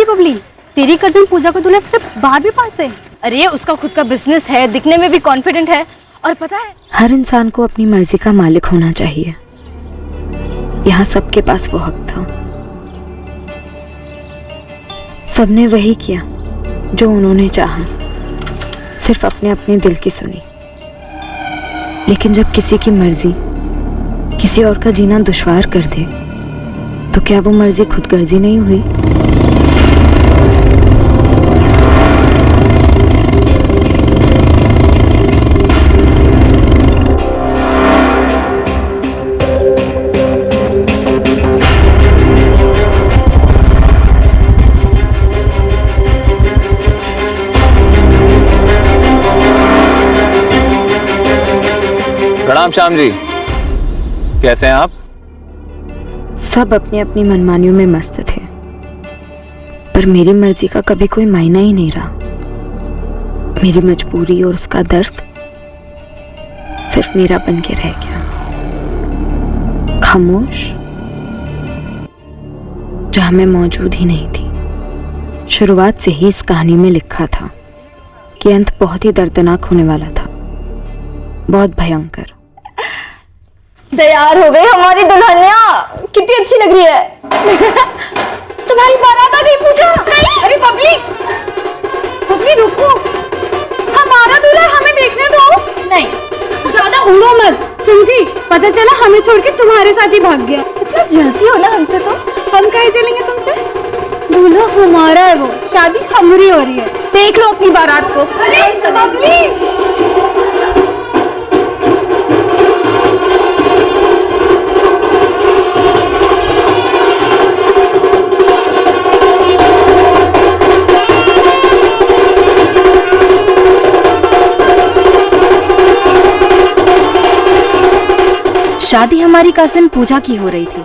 सच्ची बबली, तेरी कजन पूजा का दूल्हा सिर्फ 12वीं पास है। अरे उसका खुद का बिजनेस है, दिखने में भी कॉन्फिडेंट है। और पता है, हर इंसान को अपनी मर्जी का मालिक होना चाहिए। यहाँ सबके पास वो हक था। सबने वही किया जो उन्होंने चाहा, सिर्फ अपने अपने दिल की सुनी। लेकिन जब किसी की मर्जी किसी और का जीना दुश्वार कर दे, तो क्या वो मर्जी खुदगर्जी नहीं हुई? प्रणाम श्याम जी, कैसे हैं आप? सब अपनी अपनी मनमानियों में मस्त थे, पर मेरी मर्जी का कभी कोई मायना ही नहीं रहा। मेरी मजबूरी और उसका दर्द सिर्फ मेरा बन के रह गया, खामोश, जहां मैं मौजूद ही नहीं थी। शुरुआत से ही इस कहानी में लिखा था कि अंत बहुत ही दर्दनाक होने वाला था, बहुत भयंकर। तैयार हो गई हमारी दुल्हनिया, कितनी अच्छी लग रही है। तुम्हारी बारात आ गई पूजा। अरे बबली, बबली रुको, हमारा दूल्हा हमें देखने दो। नहीं, ज्यादा उड़ो मत, समझी? पता चला हमें छोड़ के तुम्हारे साथ ही भाग गया। इतना जलती हो ना हमसे, तो हम कहीं चलेंगे तुमसे? दूल्हा हमारा है, वो शादी हमारी हो रही है। देख लो अपनी बारात को। अरे बबली, शादी हमारी कजिन पूजा की हो रही थी,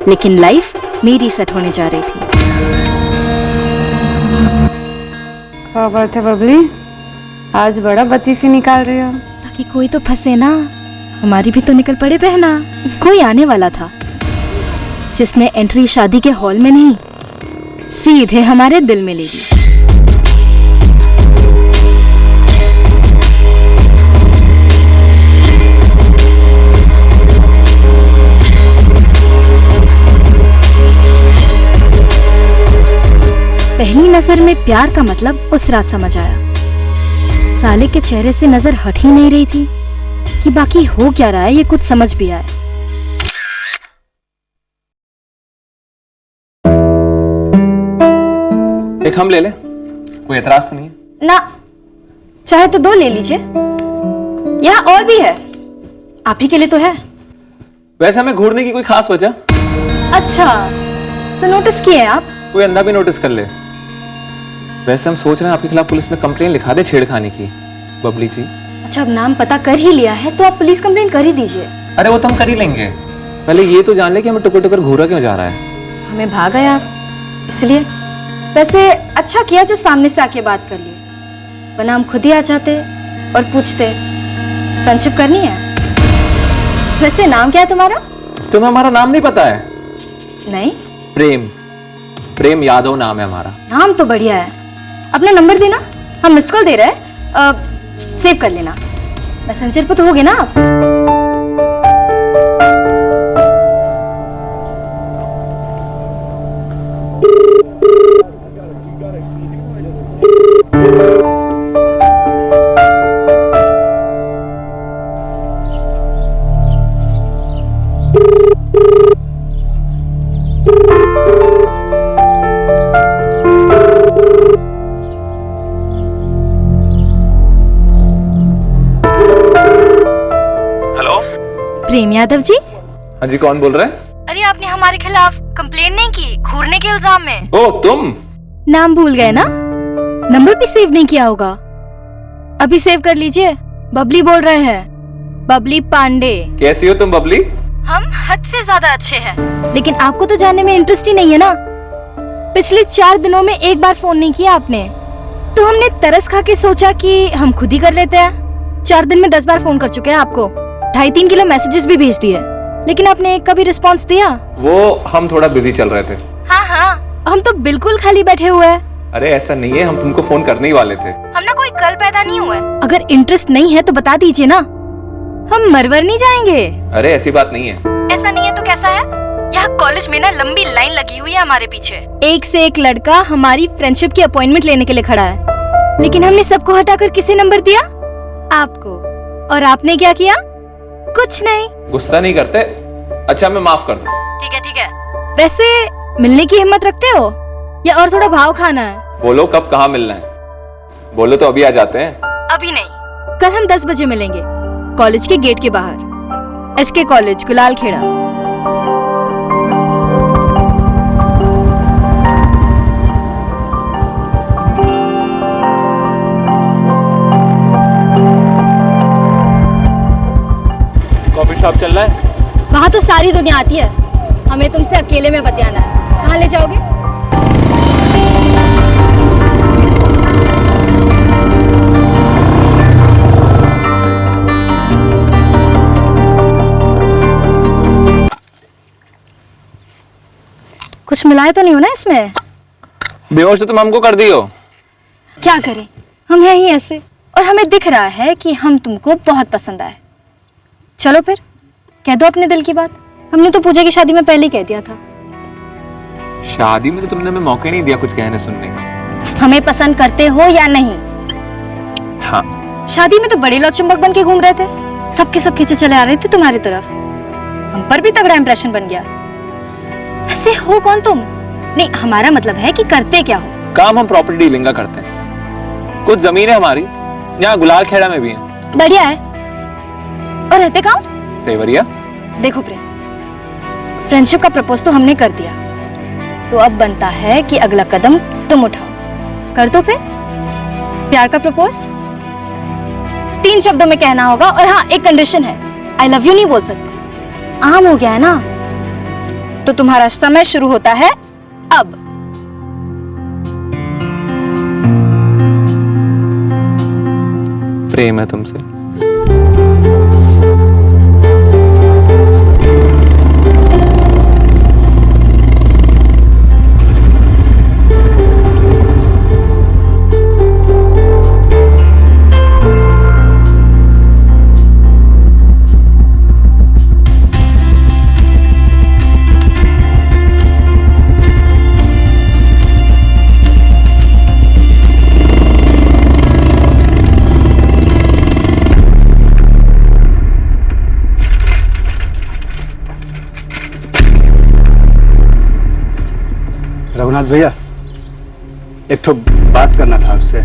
लेकिन लाइफ मेरी सेट होने जा रही थी। क्या बात है बबली, आज बड़ा बत्ती सी निकाल रही हो। ताकि कोई तो फंसे ना, हमारी भी तो निकल पड़े बहना। कोई आने वाला था जिसने एंट्री शादी के हॉल में नहीं, सीधे हमारे दिल में ले ली। पहली नजर में प्यार का मतलब उस रात समझ आया। साले के चेहरे से नजर हट ही नहीं रही थी कि बाकी हो क्या रहा है ये कुछ समझ भी आए। एक हम ले ले, कोई एतराज तो नहीं है ना? चाहे तो 2 ले लीजिए, यहाँ और भी है, आप ही के लिए तो है। वैसे हमें घूरने की कोई खास वजह? अच्छा, तो नोटिस किए हैं आप? कोई अंधा भी नोटिस कर ले। वैसे हम सोच रहे हैं आपके खिलाफ पुलिस में कंप्लेन लिखा दे छेड़खानी की, बबली जी। अच्छा, अब नाम पता कर ही लिया है तो आप पुलिस कंप्लेंट कर ही दीजिए। अरे वो तो हम कर ही लेंगे, पहले ये तो जान ले कि हमें टुकर टुकर घूरा क्यों जा रहा है। हमें भागा यार, इसलिए। वैसे अच्छा किया जो सामने से आके बात कर लिए, वरना हम खुद ही आ जाते और पूछते फ्रेंडशिप करनी है। वैसे नाम क्या है तुम्हारा? तुम्हें हमारा नाम नहीं पता है? नहीं। प्रेम, प्रेम यादव नाम है हमारा। नाम तो बढ़िया है। अपना नंबर देना, हम मिस्ड कॉल दे रहे हैं, सेव कर लेना। मैसेंजर पे तो होगे ना आप? प्रेम यादव जी? हाँ जी, कौन बोल रहे हैं? अरे आपने हमारे खिलाफ कंप्लेन नहीं की घूरने के इल्जाम में? ओ तुम? नाम भूल गए ना? नंबर भी सेव नहीं किया होगा। अभी सेव कर लीजिए, बबली बोल रहे हैं, बबली पांडे। कैसी हो तुम बबली? हम हद से ज्यादा अच्छे हैं, लेकिन आपको तो जानने में इंटरेस्ट ही नहीं है ना। पिछले 4 दिनों में एक बार फोन नहीं किया आपने, तो हमने तरस खा के सोचा कि हम खुद ही कर लेते हैं। 4 दिन में 10 बार फोन कर चुके हैं आपको, 2.5-3 किलो मैसेजेस भी भेज दिए, लेकिन आपने एक का भी रिस्पॉन्स दिया? वो हम थोड़ा बिजी चल रहे थे। हाँ, हम तो बिल्कुल खाली बैठे हुए हैं। अरे ऐसा नहीं है, हम तुमको फोन करने ही वाले थे। हम ना कोई कल पैदा नहीं हुआ है। अगर इंटरेस्ट नहीं है तो बता दीजिए ना, हम मरवर नहीं जाएंगे। अरे ऐसी बात नहीं है। ऐसा नहीं है तो कैसा है? यहाँ कॉलेज में ना लंबी लाइन लगी हुई है हमारे पीछे। एक से एक लड़का हमारी फ्रेंडशिप की अपॉइंटमेंट लेने के लिए खड़ा है, लेकिन हमने सबको हटाकर किसे नंबर दिया? आपको। और आपने क्या किया? कुछ नहीं। गुस्सा नहीं करते? अच्छा मैं माफ कर दूं। ठीक है ठीक है। वैसे मिलने की हिम्मत रखते हो या और थोड़ा भाव खाना है? बोलो कब कहाँ मिलना है, बोलो तो अभी आ जाते हैं। अभी नहीं, कल हम 10 बजे मिलेंगे कॉलेज के गेट के बाहर, SK कॉलेज गुलाल खेड़ा। कॉफी शॉप चल रहा है? वहाँ तो सारी दुनिया आती है, हमें तुमसे अकेले में बतियाना है। कहाँ ले जाओगे? कुछ मिलाए तो नहीं हो ना इसमें? बेहोश तो तुम हमको कर दियो। क्या करें, हम हैं ही ऐसे, और हमें दिख रहा है कि हम तुमको बहुत पसंद आए। चलो फिर कह दो अपने दिल की बात। हमने तो पूजा की शादी में पहले ही कह दिया था। शादी में तो तुमने हमें मौका ही नहीं दिया कुछ कहने सुनने का। हमें पसंद करते हो या नहीं? हाँ। शादी में तो बड़े लौचुंबक बन के घूम रहे थे, सबके सब खींचे चले आ रहे थे तुम्हारी तरफ। हम पर भी तगड़ा इंप्रेशन बन गया। ऐसे हो कौन तुम? नहीं, हमारा मतलब है कि करते क्या हो। काम हम प्रॉपर्टी डीलिंग का करते हैं। कुछ जमीन है हमारी, यहाँ गुलाल खेड़ा में भी है। बढ़िया है। और रहते कहाँ? सेवरिया। देखो प्रेम, फ्रेंडशिप का प्रपोज तो हमने कर दिया, तो अब बनता है कि अगला कदम तुम उठाओ। कर दो फिर प्यार का प्रपोज। 3 शब्दों में कहना होगा, और हाँ एक कंडीशन है, आई लव यू नहीं बोल सकते। आम हो गया है ना, तो तुम्हारा समय शुरू होता है अब। प्रेम है तुमसे। रघुनाथ भैया, एक तो बात करना था आपसे।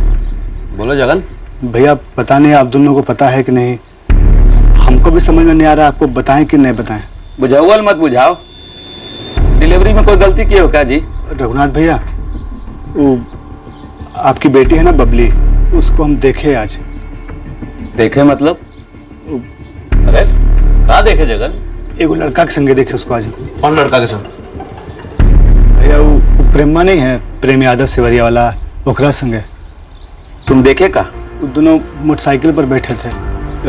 बोलो जगन। भैया पता नहीं आप दोनों को पता है कि नहीं, हमको भी समझ में नहीं आ रहा आपको बताएं कि नहीं बताएं। बुझाओ मत बुझाओ, डिलीवरी में कोई गलती की हो क्या जी? रघुनाथ भैया, वो आपकी बेटी है ना बबली, उसको हम देखे आज। देखे मतलब? अरे कहाँ देखे जगन? एगो लड़का के संगे देखे उसको आज। कौन लड़का के संग? भैया वो प्रेमा नहीं है, प्रेम यादव सेवरिया वाला, ओकरा संगे। तुम देखे का? वो दोनों मोटरसाइकिल पर बैठे थे,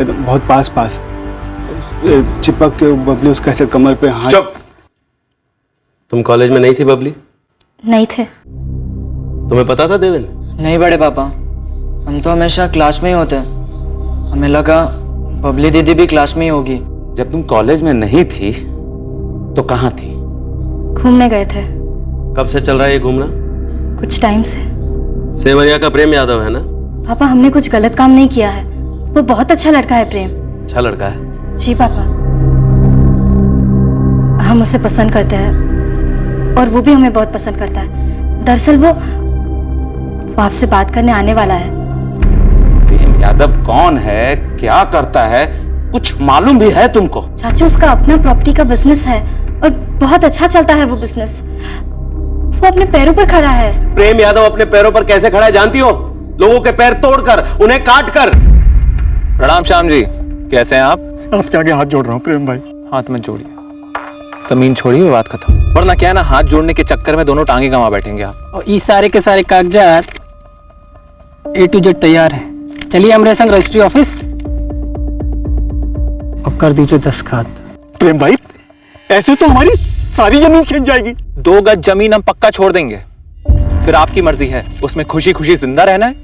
बहुत पास पास चिपक के। बबली उसका ऐसे कमर पे हाथ। चुप। तुम कॉलेज में नहीं थी बबली? नहीं थे। तुम्हें पता था देवेन? नहीं बड़े पापा, हम तो हमेशा क्लास में ही होते हैं। हमें लगा बबली दीदी भी क्लास में ही होगी। जब तुम कॉलेज में नहीं थी तो कहाँ थी? घूमने गए थे। कब से चल रहा है ये घूमना? कुछ टाइम से। सेवरिया का प्रेम यादव है ना? पापा हमने कुछ गलत काम नहीं किया है, वो बहुत अच्छा लड़का है प्रेम। अच्छा लड़का है? जी पापा, हम उसे पसंद करते हैं और वो भी हमें बहुत पसंद करता है। दरअसल वो आपसे बात करने आने वाला है। प्रेम यादव कौन है, क्या करता है, कुछ मालूम भी है तुमको? चाचू उसका अपना प्रॉपर्टी का बिजनेस है और बहुत अच्छा चलता है वो बिजनेस। वो अपने पैरों पर खड़ा है। प्रेम यादव अपने पैरों पर कैसे खड़ा है जानती हो? लोगों के पैर तोड़कर, उन्हें काट कर। प्रणाम श्याम जी, कैसे हैं आप? आपके आगे हाथ जोड़ रहा हूँ प्रेम भाई। हाथ में जोड़िए, जमीन छोड़िए, बात खत्म। वरना क्या है ना, हाथ जोड़ने के चक्कर में दोनों टांगे कमा बैठेंगे आप। और ये सारे के सारे कागजात A to Z तैयार है। चलिए हमारे संग रजिस्ट्री ऑफिस और कर दीजिए दस्तखत। प्रेम भाई, ऐसे तो हमारी सारी जमीन छिन जाएगी। 2 गज जमीन हम पक्का छोड़ देंगे। फिर आपकी मर्जी है, उसमें खुशी खुशी जिंदा रहना है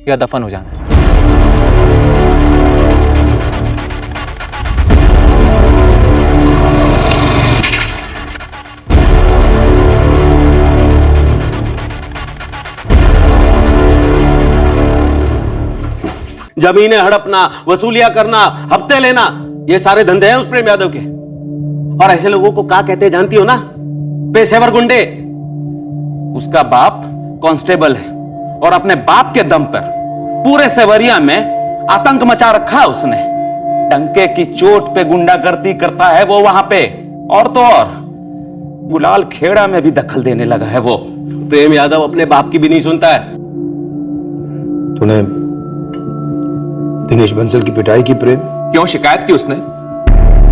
या दफन हो जाना है। जमीनें हड़पना, वसूलियां करना, हफ्ते लेना, ये सारे धंधे हैं उस प्रेम यादव के। और ऐसे लोगों को क्या कहते हैं जानती हो ना? पेशेवर गुंडे। उसका बाप कांस्टेबल है और अपने बाप के दम पर पूरे सेवरिया में आतंक मचा रखा है उसने। डंके की चोट पे गुंडागर्दी करता है वो वहां पे। और तो और गुलाल खेड़ा में भी दखल देने लगा है वो। प्रेम यादव अपने बाप की भी नहीं सुनता है। तूने दिनेश बंसल की पिटाई की प्रेम? क्यों शिकायत की उसने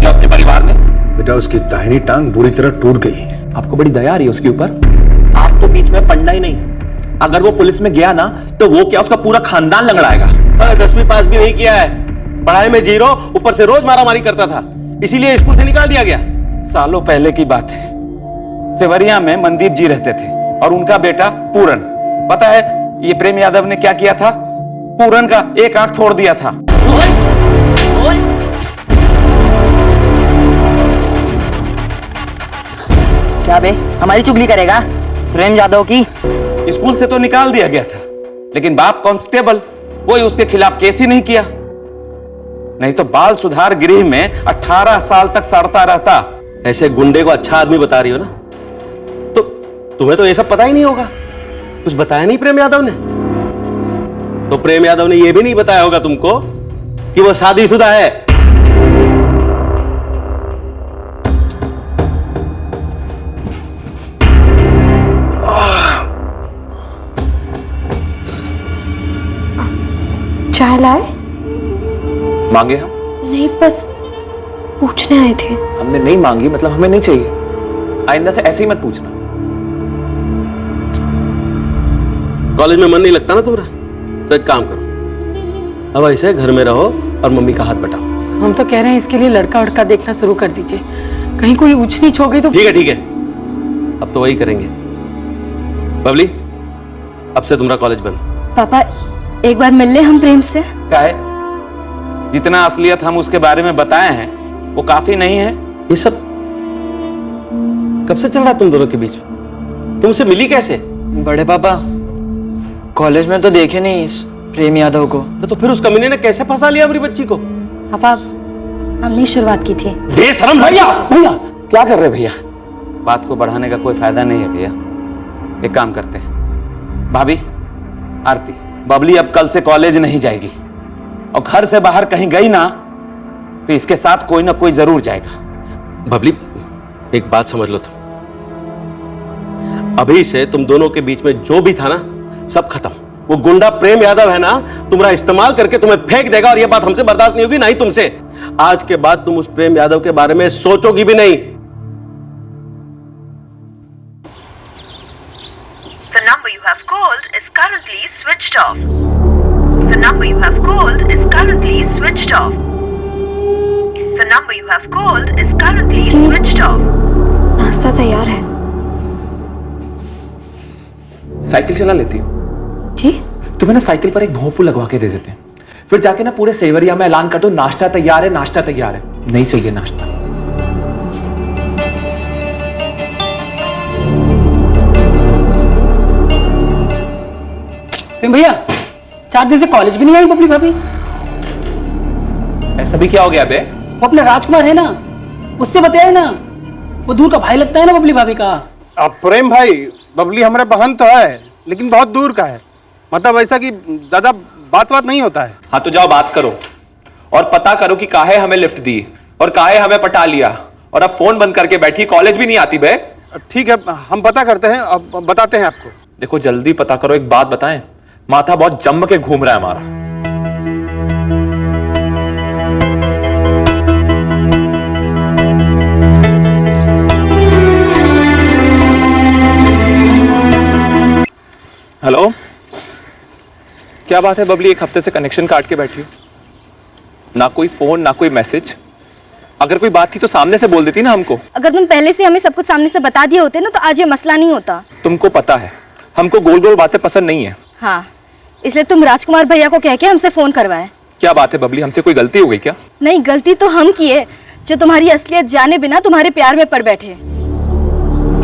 या उसके परिवार ने? बेटा उसकी दाहिनी टांग बुरी तरह टूट गई। आपको बड़ी दया आ रही है उसके ऊपर? आप तो बीच में पड़ना ही नहीं। अगर वो पुलिस में गया ना तो वो क्या उसका पूरा खानदान लंगड़ाएगा। 10वीं पास भी नहीं किया है, पढ़ाई में जीरो, ऊपर से रोज मारामारी करता था, इसीलिए स्कूल से निकाल दिया गया। सालों पहले की बात है, सेवरिया में मनदीप जी रहते थे और उनका बेटा पूरन। पता है ये प्रेम यादव ने क्या किया था? पूरन का एक आंख फोड़ दिया था। क्या बे, हमारी चुगली करेगा? प्रेम यादव की स्कूल से तो निकाल दिया गया था, लेकिन बाप कांस्टेबल, कोई उसके खिलाफ केस ही नहीं किया। नहीं तो बाल सुधार गृह में 18 साल तक सड़ता रहता। ऐसे गुंडे को अच्छा आदमी बता रही हो ना? तो तुम्हें तो ये सब पता ही नहीं होगा। कुछ बताया नहीं प्रेम यादव ने? तो प्रेम यादव ने यह भी नहीं बताया होगा तुमको कि वो शादीशुदा है। चाय लाए? मांगे हम? नहीं, बस पूछने आए थे। हमने नहीं मांगी मतलब हमें नहीं चाहिए। आइंदा से ऐसे ही मत पूछना। कॉलेज में मन नहीं लगता ना तुम्हारा? तो एक काम करो, अब ऐसे घर में रहो और मम्मी का हाथ बटाओ। हम तो कह रहे हैं इसके लिए लड़का उड़का देखना शुरू कर दीजिए, कहीं कोई ऊंच नीच हो गई तो। ठीक है ठीक है, अब तो वही करेंगे। बबली, अब से तुम्हारा कॉलेज बंद। पापा एक बार मिल ले हम प्रेम से। क्या है? जितना असलियत हम उसके बारे में बताए हैं वो काफी नहीं है। ये सब कब से चल रहा है तुम दोनों के बीच में? तुमसे मिली कैसे? बड़े पापा कॉलेज में तो देखे नहीं इस प्रेम यादव को। तो फिर उस कमीने ने कैसे फंसा लिया अपनी बच्ची को? पापा हमने शुरुआत की थी। बेशरम भैया भैया क्या कर रहे भैया? बात को बढ़ाने का कोई फायदा नहीं है भैया। एक काम करते हैं, भाभी आरती, बबली अब कल से कॉलेज नहीं जाएगी और घर से बाहर कहीं गई ना तो इसके साथ कोई ना कोई जरूर जाएगा। बबली एक बात समझ लो, तुम अभी से तुम दोनों के बीच में जो भी था ना सब खत्म। वो गुंडा प्रेम यादव है ना, तुम्हारा इस्तेमाल करके तुम्हें फेंक देगा और ये बात हमसे बर्दाश्त नहीं होगी, ना ही तुमसे। आज के बाद तुम उस प्रेम यादव के बारे में सोचोगी भी नहीं। The number you have called is currently switched off. The number you have called is currently switched off. The number you have called is currently switched off. नाश्ता तैयार है। साइकिल चला लेती हो? जी? तुम्हें ना साइकिल पर एक भोंपू लगवा के दे देते हैं, फिर जाके ना पूरे सेवरिया में ऐलान कर दो नाश्ता तैयार है, नाश्ता तैयार है। नहीं चाहिए नाश्ता। भैया 4 दिन से कॉलेज भी नहीं आई बबली भाभी। ऐसा भी क्या हो गया बे? वो अपना राजकुमार है ना, उससे बताया ना, वो दूर का भाई लगता है ना बबली भाभी का। अब प्रेम भाई, बबली हमारे बहन तो है लेकिन बहुत दूर का है, मतलब ऐसा कि ज्यादा बात नहीं होता है। हाँ तो जाओ बात करो और पता करो कि काहे हमें लिफ्ट दी और काहे हमें पटा लिया, और अब फोन बंद करके बैठी, कॉलेज भी नहीं आती बे। ठीक है, हम पता करते हैं, अब बताते हैं आपको। देखो जल्दी पता करो। एक बात बताएं, माथा बहुत जम के घूम रहा है हमारा। हेलो, क्या बात है बबली, एक हफ्ते से कनेक्शन काट के बैठी हो? ना कोई फोन ना कोई मैसेज। अगर कोई बात थी तो सामने से बोल देती ना हमको। अगर तुम पहले से हमें सब कुछ सामने से बता दिए होते ना तो आज ये मसला नहीं होता। तुमको पता है हमको गोल गोल बातें पसंद नहीं है। हाँ, इसलिए तुम राजकुमार भैया को कह के हमसे फोन करवाए। क्या बात है बबली, हमसे कोई गलती हो गई क्या? नहीं, गलती तो हम किए जो तुम्हारी असलियत जाने बिना तुम्हारे प्यार में पड़ बैठे।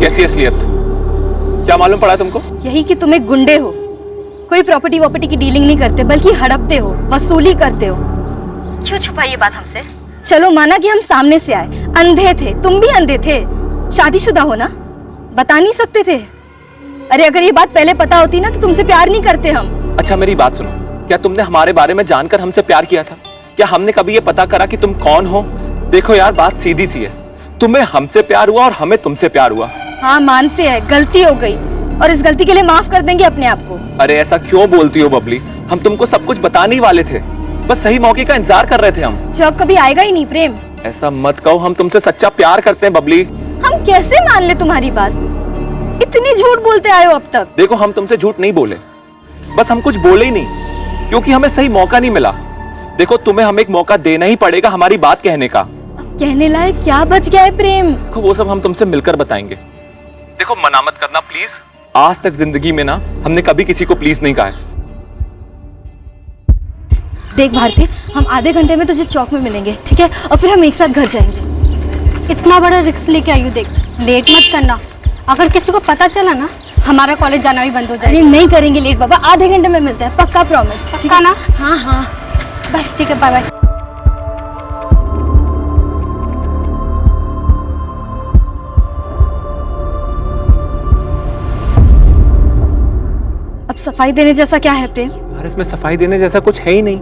कैसी असलियत? क्या मालूम पड़ा तुमको? यही कि तुम एक गुंडे हो, कोई प्रॉपर्टी वॉपर्टी की डीलिंग नहीं करते बल्कि हड़पते हो, वसूली करते हो। क्यों छुपाई ये बात हमसे? चलो माना कि हम सामने से आए, अंधे थे, तुम भी अंधे थे, शादीशुदा हो ना, बता नहीं सकते थे। अरे अगर ये बात पहले पता होती ना तो तुमसे प्यार नहीं करते हम। अच्छा मेरी बात सुनो, क्या तुमने हमारे बारे में जानकर हमसे प्यार किया था? क्या हमने कभी ये पता करा कि तुम कौन हो? देखो यार, बात सीधी सी है, तुम्हें हमसे प्यार हुआ और हमें तुमसे प्यार हुआ। हाँ मानते हैं, गलती हो गई और इस गलती के लिए माफ कर देंगे अपने आप को। अरे ऐसा क्यों बोलती हो बबली, हम तुमको सब कुछ बताने ही वाले थे, बस सही मौके का इंतजार कर रहे थे हम। जो अब कभी आएगा ही नहीं प्रेम। ऐसा मत कहो, हम तुमसे सच्चा प्यार करते हैं बबली। हम कैसे मान ले तुम्हारी बात? इतनी झूठ बोलते आए हो अब तक। देखो हम तुमसे झूठ नहीं बोले, बस हम कुछ बोले ही नहीं क्योंकि हमें सही मौका नहीं मिला। देखो तुम्हें हमें एक मौका देना ही पड़ेगा हमारी बात कहने का। अब कहने लायक क्या बच गया है प्रेम? देखो वो सब हम तुमसे मिलकर बताएंगे। देखो मना मत करना प्लीज, आज तक जिंदगी में ना हमने कभी किसी को प्लीज नहीं कहा है। देख भारती, हम आधे घंटे में तुझे चौक में मिलेंगे, ठीक है? और फिर हम एक साथ घर जाएंगे। इतना बड़ा रिस्क लेके आई हूँ, देख लेट मत करना। अगर किसी को पता चला ना, हमारा कॉलेज जाना भी बंद हो जाएगा। अरे नहीं करेंगे लेट बाबा, आधे घंटे में मिलते हैं, पक्का प्रॉमिस। पक्का ना? हाँ हाँ बाय। ठीक है, बाय बाय। अब सफाई देने जैसा क्या है प्रेम? अरे इसमें सफाई देने जैसा कुछ है ही नहीं।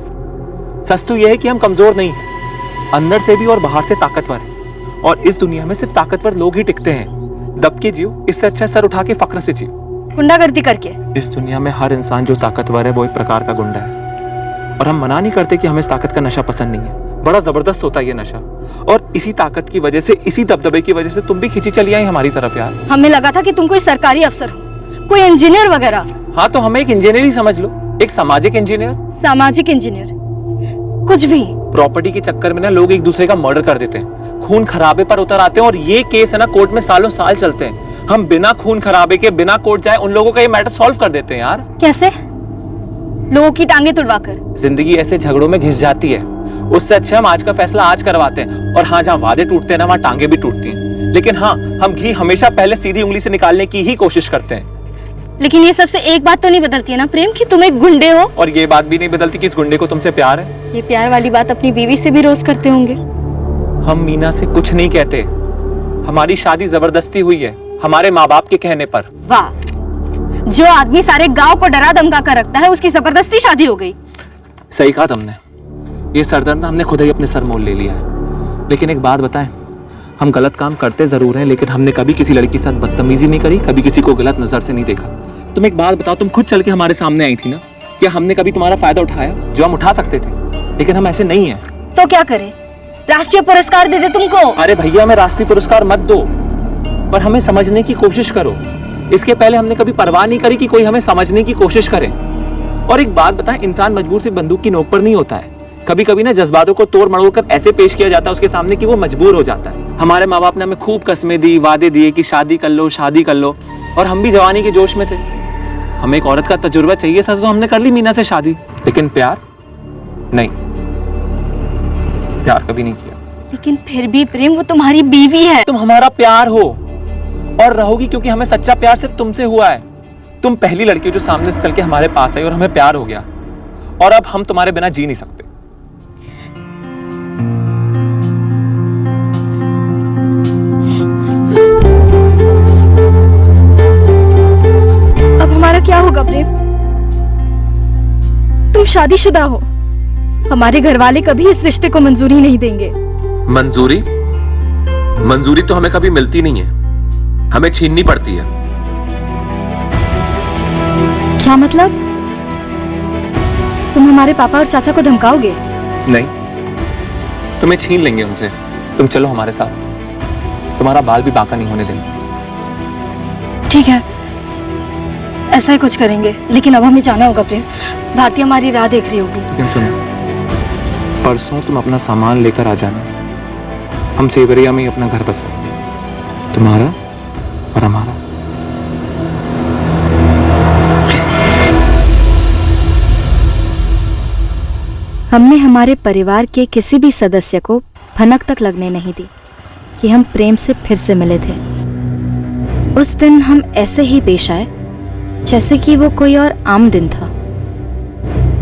सच तो यह है कि हम कमजोर नहीं हैं, अंदर से भी और बाहर से ताकतवर हैं। और इस दुनिया में सिर्फ ताकतवर लोग ही टिकते हैं। दब के जियो, इससे अच्छा सर उठा के फक्र से जियो। गुंडागर्दी करके? इस दुनिया में हर इंसान जो ताकतवर है वो एक प्रकार का गुंडा है। और हम मना नहीं करते कि हमें इस ताकत का नशा पसंद नहीं है, बड़ा जबरदस्त होता है ये नशा। और इसी ताकत की वजह से, इसी दबदबे की वजह से तुम भी खींची चली आई हमारी तरफ यार। हमें लगा था कि तुम कोई सरकारी अफसर हो, कोई इंजीनियर वगैरह। हाँ तो हमें एक इंजीनियर ही समझ लो, एक सामाजिक इंजीनियर। सामाजिक इंजीनियर कुछ भी। प्रॉपर्टी के चक्कर में ना लोग एक दूसरे का मर्डर कर देते हैं, खून खराबे पर उतर आते हैं और ये केस है ना कोर्ट में सालों साल चलते हैं। हम बिना खून खराबे के, बिना कोर्ट जाए उन लोगों का ये मैटर सॉल्व कर देते हैं यार। कैसे? लोगों की टांगे तुड़वाकर? जिंदगी ऐसे झगड़ों में घिस जाती है, उससे अच्छा हम आज का फैसला आज करवाते हैं। और हाँ, जहाँ वादे टूटते हैं ना वहाँ टांगे भी टूटती हैं। लेकिन हाँ, हम घी हमेशा पहले सीधी उंगली से निकालने की ही कोशिश करते हैं। लेकिन ये सबसे एक बात तो नहीं बदलती है ना प्रेम, कि तुम एक गुंडे हो। और ये बात भी नहीं बदलती कि इस गुंडे को तुमसे प्यार है। ये प्यार वाली बात अपनी बीवी से भी रोज करते होंगे। हम मीना से कुछ नहीं कहते, हमारी शादी जबरदस्ती हुई है हमारे माँ बाप के कहने पर। वाह, जो आदमी सारे गांव को डरा धमका कर रखता है उसकी जबरदस्ती शादी हो गई। सही कहा तुमने, ये सरदर्द हमने खुद ही अपने सर मोल ले लिया है। लेकिन एक बात बताएं, हम गलत काम करते जरूर हैं लेकिन हमने कभी किसी लड़की के साथ बदतमीजी नहीं करी, कभी किसी को गलत नजर से नहीं देखा। तुम एक बात बताओ, तुम खुद चल के हमारे सामने आई थी ना, क्या हमने कभी तुम्हारा फायदा उठाया? जो हम उठा सकते थे, लेकिन हम ऐसे नहीं हैं। तो क्या करें? राष्ट्रीय पुरस्कार दे दे तुमको? अरे भैया, हमें राष्ट्रीय पुरस्कार मत दो, पर हमें समझने की कोशिश करो। इसके पहले हमने कभी परवाह नहीं करी कि कोई हमें समझने की कोशिश करे। और एक बात बताएं, इंसान मजबूर से बंदूक की नोक पर नहीं होता है। कभी कभी ना जज्बातों को तोड़ मड़ोड़ कर ऐसे पेश किया जाता है उसके सामने कि वो मजबूर हो जाता है। हमारे माँ बाप ने हमें खूब कस्में दी, वादे दिए कि शादी कर लो, शादी कर लो, और हम भी जवानी के जोश में थे। हमें एक औरत का तजुर्बा चाहिए था तो हमने कर ली मीना से शादी, लेकिन प्यार नहीं, प्यार कभी नहीं किया। लेकिन फिर भी प्रेम, वो तुम्हारी बीवी है। तुम हमारा प्यार हो और रहोगी, क्योंकि हमें सच्चा प्यार सिर्फ तुमसे हुआ है। तुम पहली लड़की हो जो सामने से चल के हमारे पास आई और हमें प्यार हो गया, और अब हम तुम्हारे बिना जी नहीं सकते। अब हमारा क्या होगा प्रेम? तुम शादीशुदा हो, हमारे घर वाले कभी इस रिश्ते को मंजूरी नहीं देंगे। मंजूरी? मंजूरी तो हमें कभी मिलती नहीं है, हमें छीननी पड़ती है। क्या मतलब? तुम हमारे पापा और चाचा को धमकाओगे? नहीं, तुम्हें छीन लेंगे उनसे। तुम चलो हमारे साथ, तुम्हारा बाल भी बांका नहीं होने देंगे। ठीक है, ऐसा ही कुछ करेंगे, लेकिन अब हमें जाना होगा प्रेम। भारती हमारी राह देख रही होगी। लेकिन सुनो, परसों तुम अपना सामान लेकर आ जाना, हम सेवरिया में ही अपना घर बसा, तुम्हारा और हमारा। हमने हमारे परिवार के किसी भी सदस्य को भनक तक लगने नहीं दी कि हम प्रेम से फिर से मिले थे। उस दिन हम ऐसे ही पेश आए जैसे कि वो कोई और आम दिन था।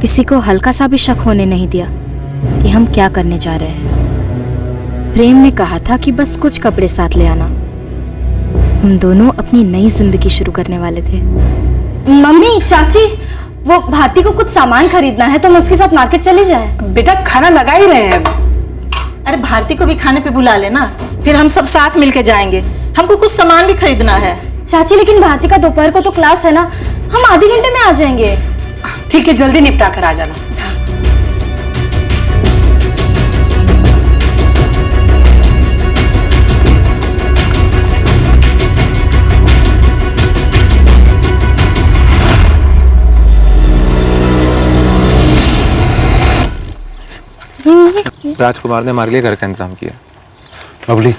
किसी को हल्का सा भी शक होने नहीं दिया कि हम क्या करने जा रहे हैं। प्रेम ने कहा था कि बस कुछ कपड़े साथ ले आना। हम दोनों अपनी नई जिंदगी शुरू करने वाले थे। मम्मी, चाची, वो भारती को कुछ सामान खरीदना है तो हम उसके साथ मार्केट चले जाए। बेटा खाना लगा ही रहे हैं। अरे भारती को भी खाने पे बुला लेना, फिर हम सब साथ मिलके जाएंगे। हमको कुछ सामान भी खरीदना है। चाची, लेकिन भारती का दोपहर को तो क्लास है ना, हम आधे घंटे में आ जाएंगे। ठीक है, जल्दी निपटा कर आ जाना। राजकुमार ने हमारे लिए घर का इंतजाम किया। बबली,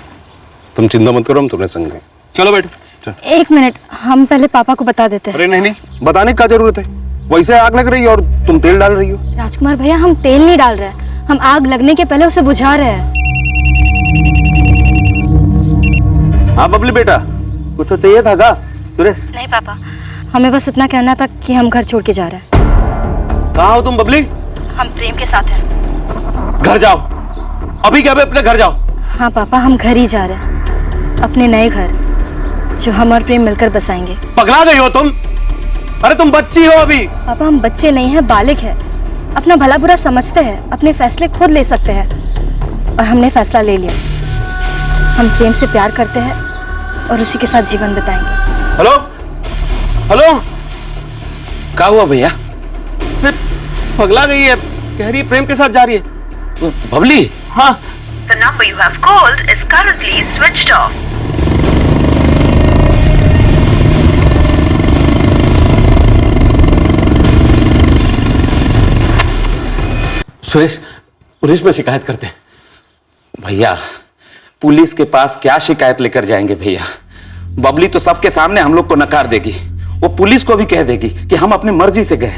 तुम चिंता मत करो, हम तुम्हें संग हैं। चलो बैठो। एक मिनट, हम पहले पापा को बता देते हैं। अरे नहीं, बताने की क्या जरूरत है? वैसे आग लग रही है और तुम तेल डाल रही हो। राजकुमार भैया, हम तेल नहीं डाल रहे हैं, हम आग लगने के पहले उसे बुझा रहे हैं। हाँ बबली बेटा, कुछ चाहिए था का? सुरेश? नहीं पापा, हमें बस इतना कहना था कि हम घर छोड़ के जा रहे हैं। कहाँ हो तुम बबली? हम प्रेम के साथ हैं। घर जाओ, अभी क्या अपने घर जाओ। हाँ पापा, हम घर ही जा रहे हैं, अपने नए घर जो हम और प्रेम मिलकर बसाएंगे। पगला गई हो तुम? अरे तुम बच्ची हो अभी। पापा, हम बच्चे नहीं हैं, बालिग हैं, अपना भला बुरा समझते हैं, अपने फैसले खुद ले सकते हैं। और हमने फैसला ले लिया, हम प्रेम से प्यार करते हैं और उसी के साथ जीवन बिताएंगे। हेलो हेलो, क्या हुआ भैया? पगला गई है, कह रही है प्रेम के साथ जा रही है। बबली? हाँ। The number you have called is currently switched off. Suresh, police में शिकायत करते हैं। भैया, पुलिस के पास क्या शिकायत लेकर जाएंगे भैया? बबली तो सबके सामने हम लोग को नकार देगी। वो पुलिस को भी कह देगी कि हम अपनी मर्जी से गए,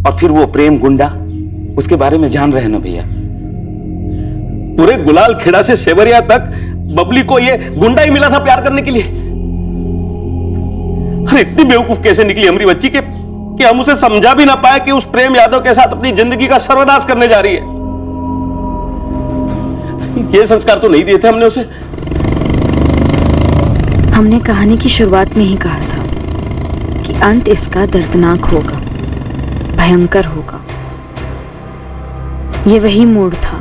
और फिर वो प्रेम गुंडा, उसके बारे में जान रहे हैं ना भैया। पूरे गुलाल खेड़ा से सेवरिया तक बबली को ये गुंडा ही मिला था प्यार करने के लिए। अरे इतनी बेवकूफ कैसे निकली हमारी बच्ची के कि हम उसे समझा भी ना पाए कि उस प्रेम यादव के साथ अपनी जिंदगी का सर्वनाश करने जा रही है। ये संस्कार तो नहीं दिए थे हमने उसे। हमने कहानी की शुरुआत में ही कहा था कि अंत इसका दर्दनाक होगा, भयंकर होगा। ये वही मोड़ था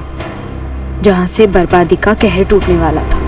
जहां से बर्बादी का कहर टूटने वाला था।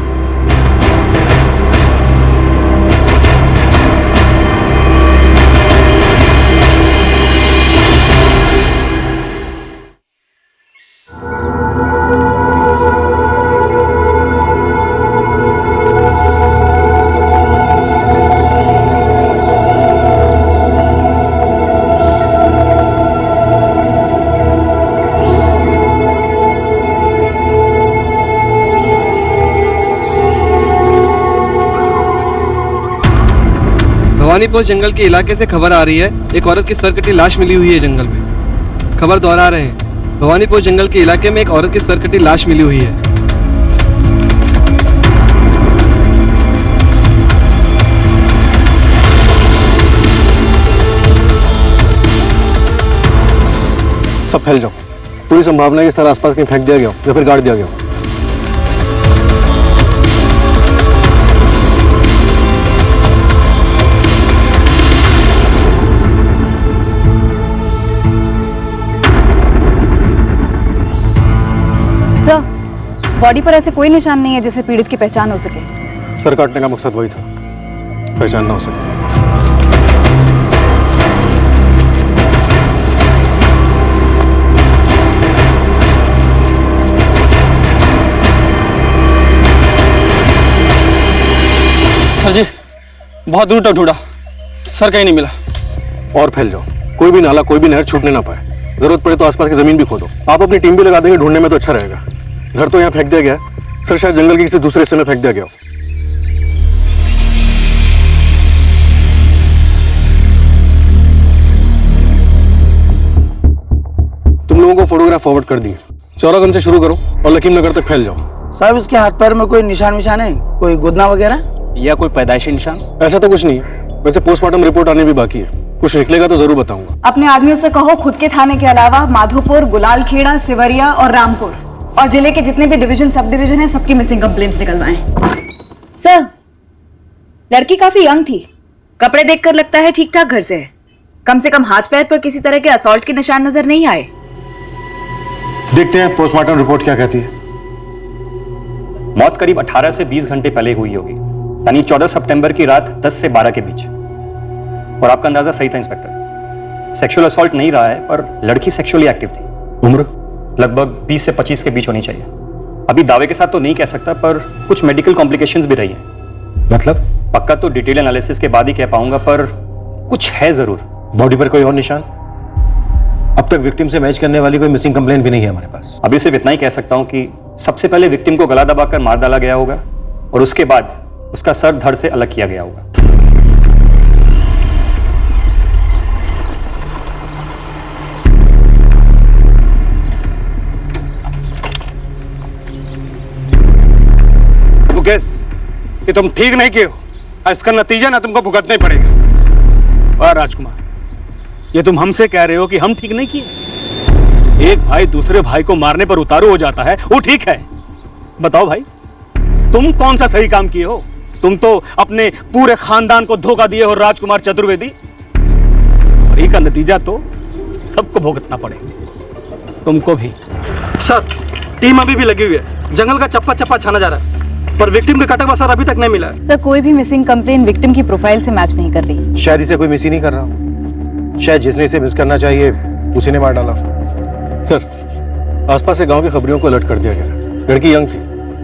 भवानीपुर जंगल के इलाके से खबर आ रही है, एक औरत की सर कटी लाश मिली हुई है जंगल में। खबर दोहरा रहे हैं, भवानीपुर जंगल के इलाके में एक औरत की सर कटी लाश मिली हुई है। सब फैल जाओ, पूरी संभावना है कि सर आसपास कहीं फेंक दिया गया या फिर गाड़ दिया गया। बॉडी पर ऐसे कोई निशान नहीं है जिससे पीड़ित की पहचान हो सके। सर काटने का मकसद वही था, पहचान ना हो सके। सर जी, बहुत दूर तक ढूंढा, सर कहीं नहीं मिला। और फैल जाओ, कोई भी नाला, कोई भी नहर छूटने ना पाए। जरूरत पड़े तो आसपास की जमीन भी खोदो। आप अपनी टीम भी लगा देंगे, ढूंढने में तो अच्छा रहेगा। घर तो यहाँ फेंक दिया गया, फिर शायद जंगल के किसी दूसरे हिस्से में फेंक दिया गया हो। तुम लोगों लोगों को फोटोग्राफ फॉरवर्ड कर दिए। चौरागंज से शुरू करो और लकीम नगर तक फैल जाओ। साहब इसके हाथ पैर में कोई निशान विशान है, कोई गुदना वगैरह या कोई पैदाइशी निशान? ऐसा तो कुछ नहीं है, वैसे पोस्टमार्टम रिपोर्ट आने भी बाकी है, कुछ निकलेगा तो जरूर बताऊंगा। अपने आदमियों से कहो खुद के थाने के अलावा माधोपुर, गुलालखेड़ा, सिवरिया और रामपुर और जिले के जितने भी डिवीजन सब डिवीजन है सबकी मिसिंग कंप्लेंट्स निकलवाएं। सर, लड़की काफी यंग थी, कपड़े देखकर लगता है ठीक ठाक घर से है। कम से कम हाथ पैर पर किसी तरह के असॉल्ट के निशान नजर नहीं आए। देखते हैं पोस्टमार्टम रिपोर्ट क्या कहती है। मौत करीब 18 से 20 घंटे पहले हुई होगी, यानी 14 सितंबर की रात 10 से 12 के बीच। और आपका अंदाजा सही था इंस्पेक्टर, सेक्सुअल असॉल्ट नहीं रहा है, पर लड़की सेक्सुअली एक्टिव थी। उम्र लगभग 20 से 25 के बीच होनी चाहिए। अभी दावे के साथ तो नहीं कह सकता, पर कुछ मेडिकल कॉम्प्लिकेशंस भी रही हैं। मतलब? पक्का तो डिटेल एनालिसिस के बाद ही कह पाऊंगा, पर कुछ है जरूर। बॉडी पर कोई और निशान? अब तक विक्टिम से मैच करने वाली कोई मिसिंग कंप्लेंट भी नहीं है हमारे पास। अभी सिर्फ इतना ही कह सकता हूं कि सबसे पहले विक्टिम को गला दबाकर मार डाला गया होगा और उसके बाद उसका सर धड़ से अलग किया गया होगा। मुकेश, ये तुम ठीक नहीं किए हो, इसका नतीजा ना तुमको भुगतना ही पड़ेगा। वाह राजकुमार, ये तुम हमसे कह रहे हो कि हम ठीक नहीं किए? एक भाई दूसरे भाई को मारने पर उतारू हो जाता है, वो ठीक है? बताओ भाई, तुम कौन सा सही काम किए हो? तुम तो अपने पूरे खानदान को धोखा दिए हो राजकुमार चतुर्वेदी, और का नतीजा तो सबको भुगतना पड़ेगा, तुमको भी। सर, टीम अभी भी लगी हुई है, जंगल का चप्पा चप्पा छाना जा रहा है, पर विक्टिम का कटक सर अभी तक नहीं मिला है। सर, कोई भी मिसिंग कंप्लेंट विक्टिम की प्रोफाइल से मैच नहीं कर रही। शायद इसे कोई मिस ही नहीं कर रहा, शायद जिसने इसे मिस करना चाहिए उसी ने मार डाला। सर, आसपास के गांव की खबरियों को अलर्ट कर दिया गया। लड़की यंग थी,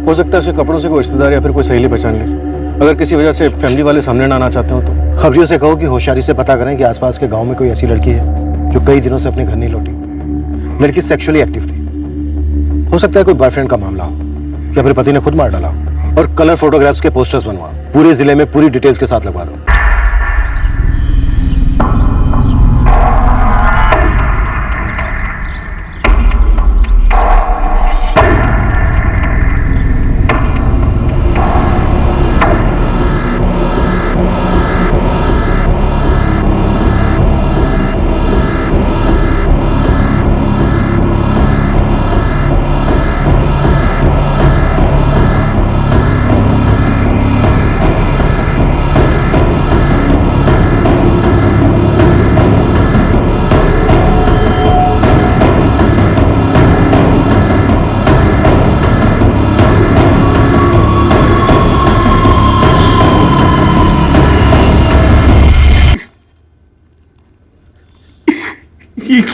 हो सकता है उसे कपड़ों से कोई रिश्तेदार या फिर कोई सहेली पहचान ले। अगर किसी वजह से फैमिली वाले सामने ना आना चाहते हो तो खबरियों से कहो कि होशियारी से पता करें कि आसपास के गांव में कोई ऐसी लड़की है जो कई दिनों से अपने घर नहीं लौटी। लड़की सेक्सुअली एक्टिव थी, हो सकता है कोई बॉयफ्रेंड का मामला हो या फिर पति ने खुद मार डाला हो। और कलर फोटोग्राफ्स के पोस्टर्स बनवा, पूरे जिले में पूरी डिटेल्स के साथ लगवा दो।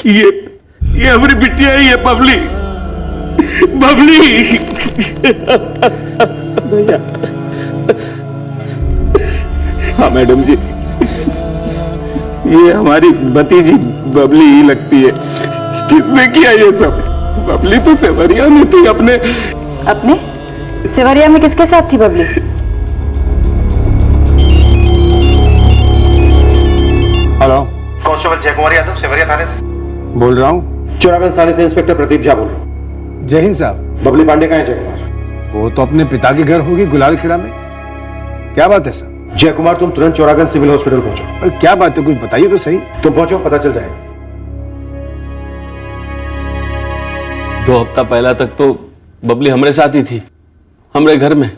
ये हमारी बिटिया ही है, बबली। बबली भैया। हाँ मैडम जी, ये हमारी भतीजी बबली ही लगती है। किसने किया ये सब? बबली तो सेवरिया में थी अपने। सिवरिया में किसके साथ थी बबली? हेलो, कांस्टेबल जयकुमार यादव, सेवरिया थाने से बोल रहा हूँ। चौरागंज थाने से इंस्पेक्टर प्रदीप झा बोल रहा हूँ। जय हिंद साहब। बबली पांडे कहाँ है जयकुमार? वो तो अपने पिता के घर होगी गुलालखेड़ा में। क्या बात है सर? जयकुमार, तुम तुरंत चौरागंज सिविल हॉस्पिटल पहुंचो। अरे क्या बात है, कुछ बताइए तो सही। तुम पहुंचो, पता चल जाएगा। 2 हफ्ता पहला तक तो बबली हमारे साथ ही थी, हमारे घर में।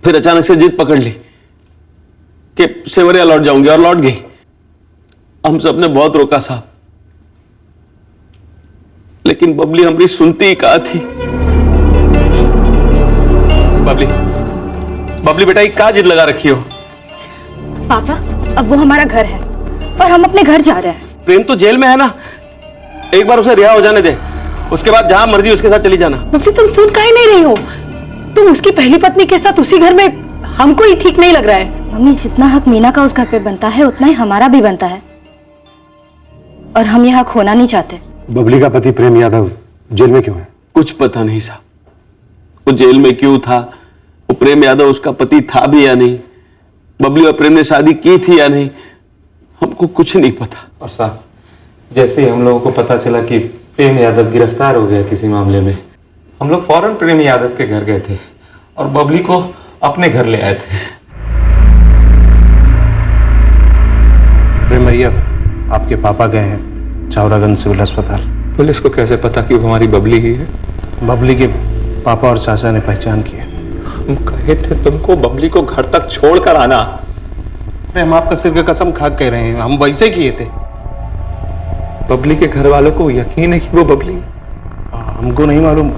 फिर अचानक से जिद पकड़ ली कि सेवरिया लौट जाऊंगी, और लौट गई। हम सब ने बहुत रोका साहब, लेकिन बबली हमारी सुनती ही कहा थी। बबली बेटा, क्या जिद लगा रखी हो? पापा, अब वो हमारा घर है और हम अपने घर जा रहे हैं। प्रेम तो जेल में है ना, एक बार उसे रिहा हो जाने दे, उसके बाद जहां मर्जी उसके साथ चली जाना। बबली, तुम सुन काहे नहीं रही हो? तुम उसकी पहली पत्नी के साथ उसी घर में, हमको ही ठीक नहीं लग रहा है। मम्मी, जितना हक मीना का उस घर पे बनता है उतना ही हमारा भी बनता है, और हम यह हक होना नहीं चाहते। बबली का पति प्रेम यादव जेल में क्यों है? कुछ पता नहीं साहब, वो जेल में क्यों था, वो प्रेम यादव उसका पति था भी या नहीं, बबली और प्रेम ने शादी की थी या नहीं, हमको कुछ नहीं पता। और साहब, जैसे ही हम लोगों को पता चला कि प्रेम यादव गिरफ्तार हो गया किसी मामले में, हम लोग फौरन प्रेम यादव के घर गए थे और बबली को अपने घर ले आए थे। प्रेम भैया, आपके पापा गए हैं चावरागंज सिविल अस्पताल। पुलिस को कैसे पता कि वो हमारी बबली ही है? बबली के पापा और चाचा ने पहचान की है। हम कहे थे तुमको बबली को घर तक छोड़ कर आना। हम आपका सिर की कसम खा कह रहे हैं, हम वैसे किए थे। बबली के घर वालों को यकीन है कि वो बबली है? हमको नहीं मालूम,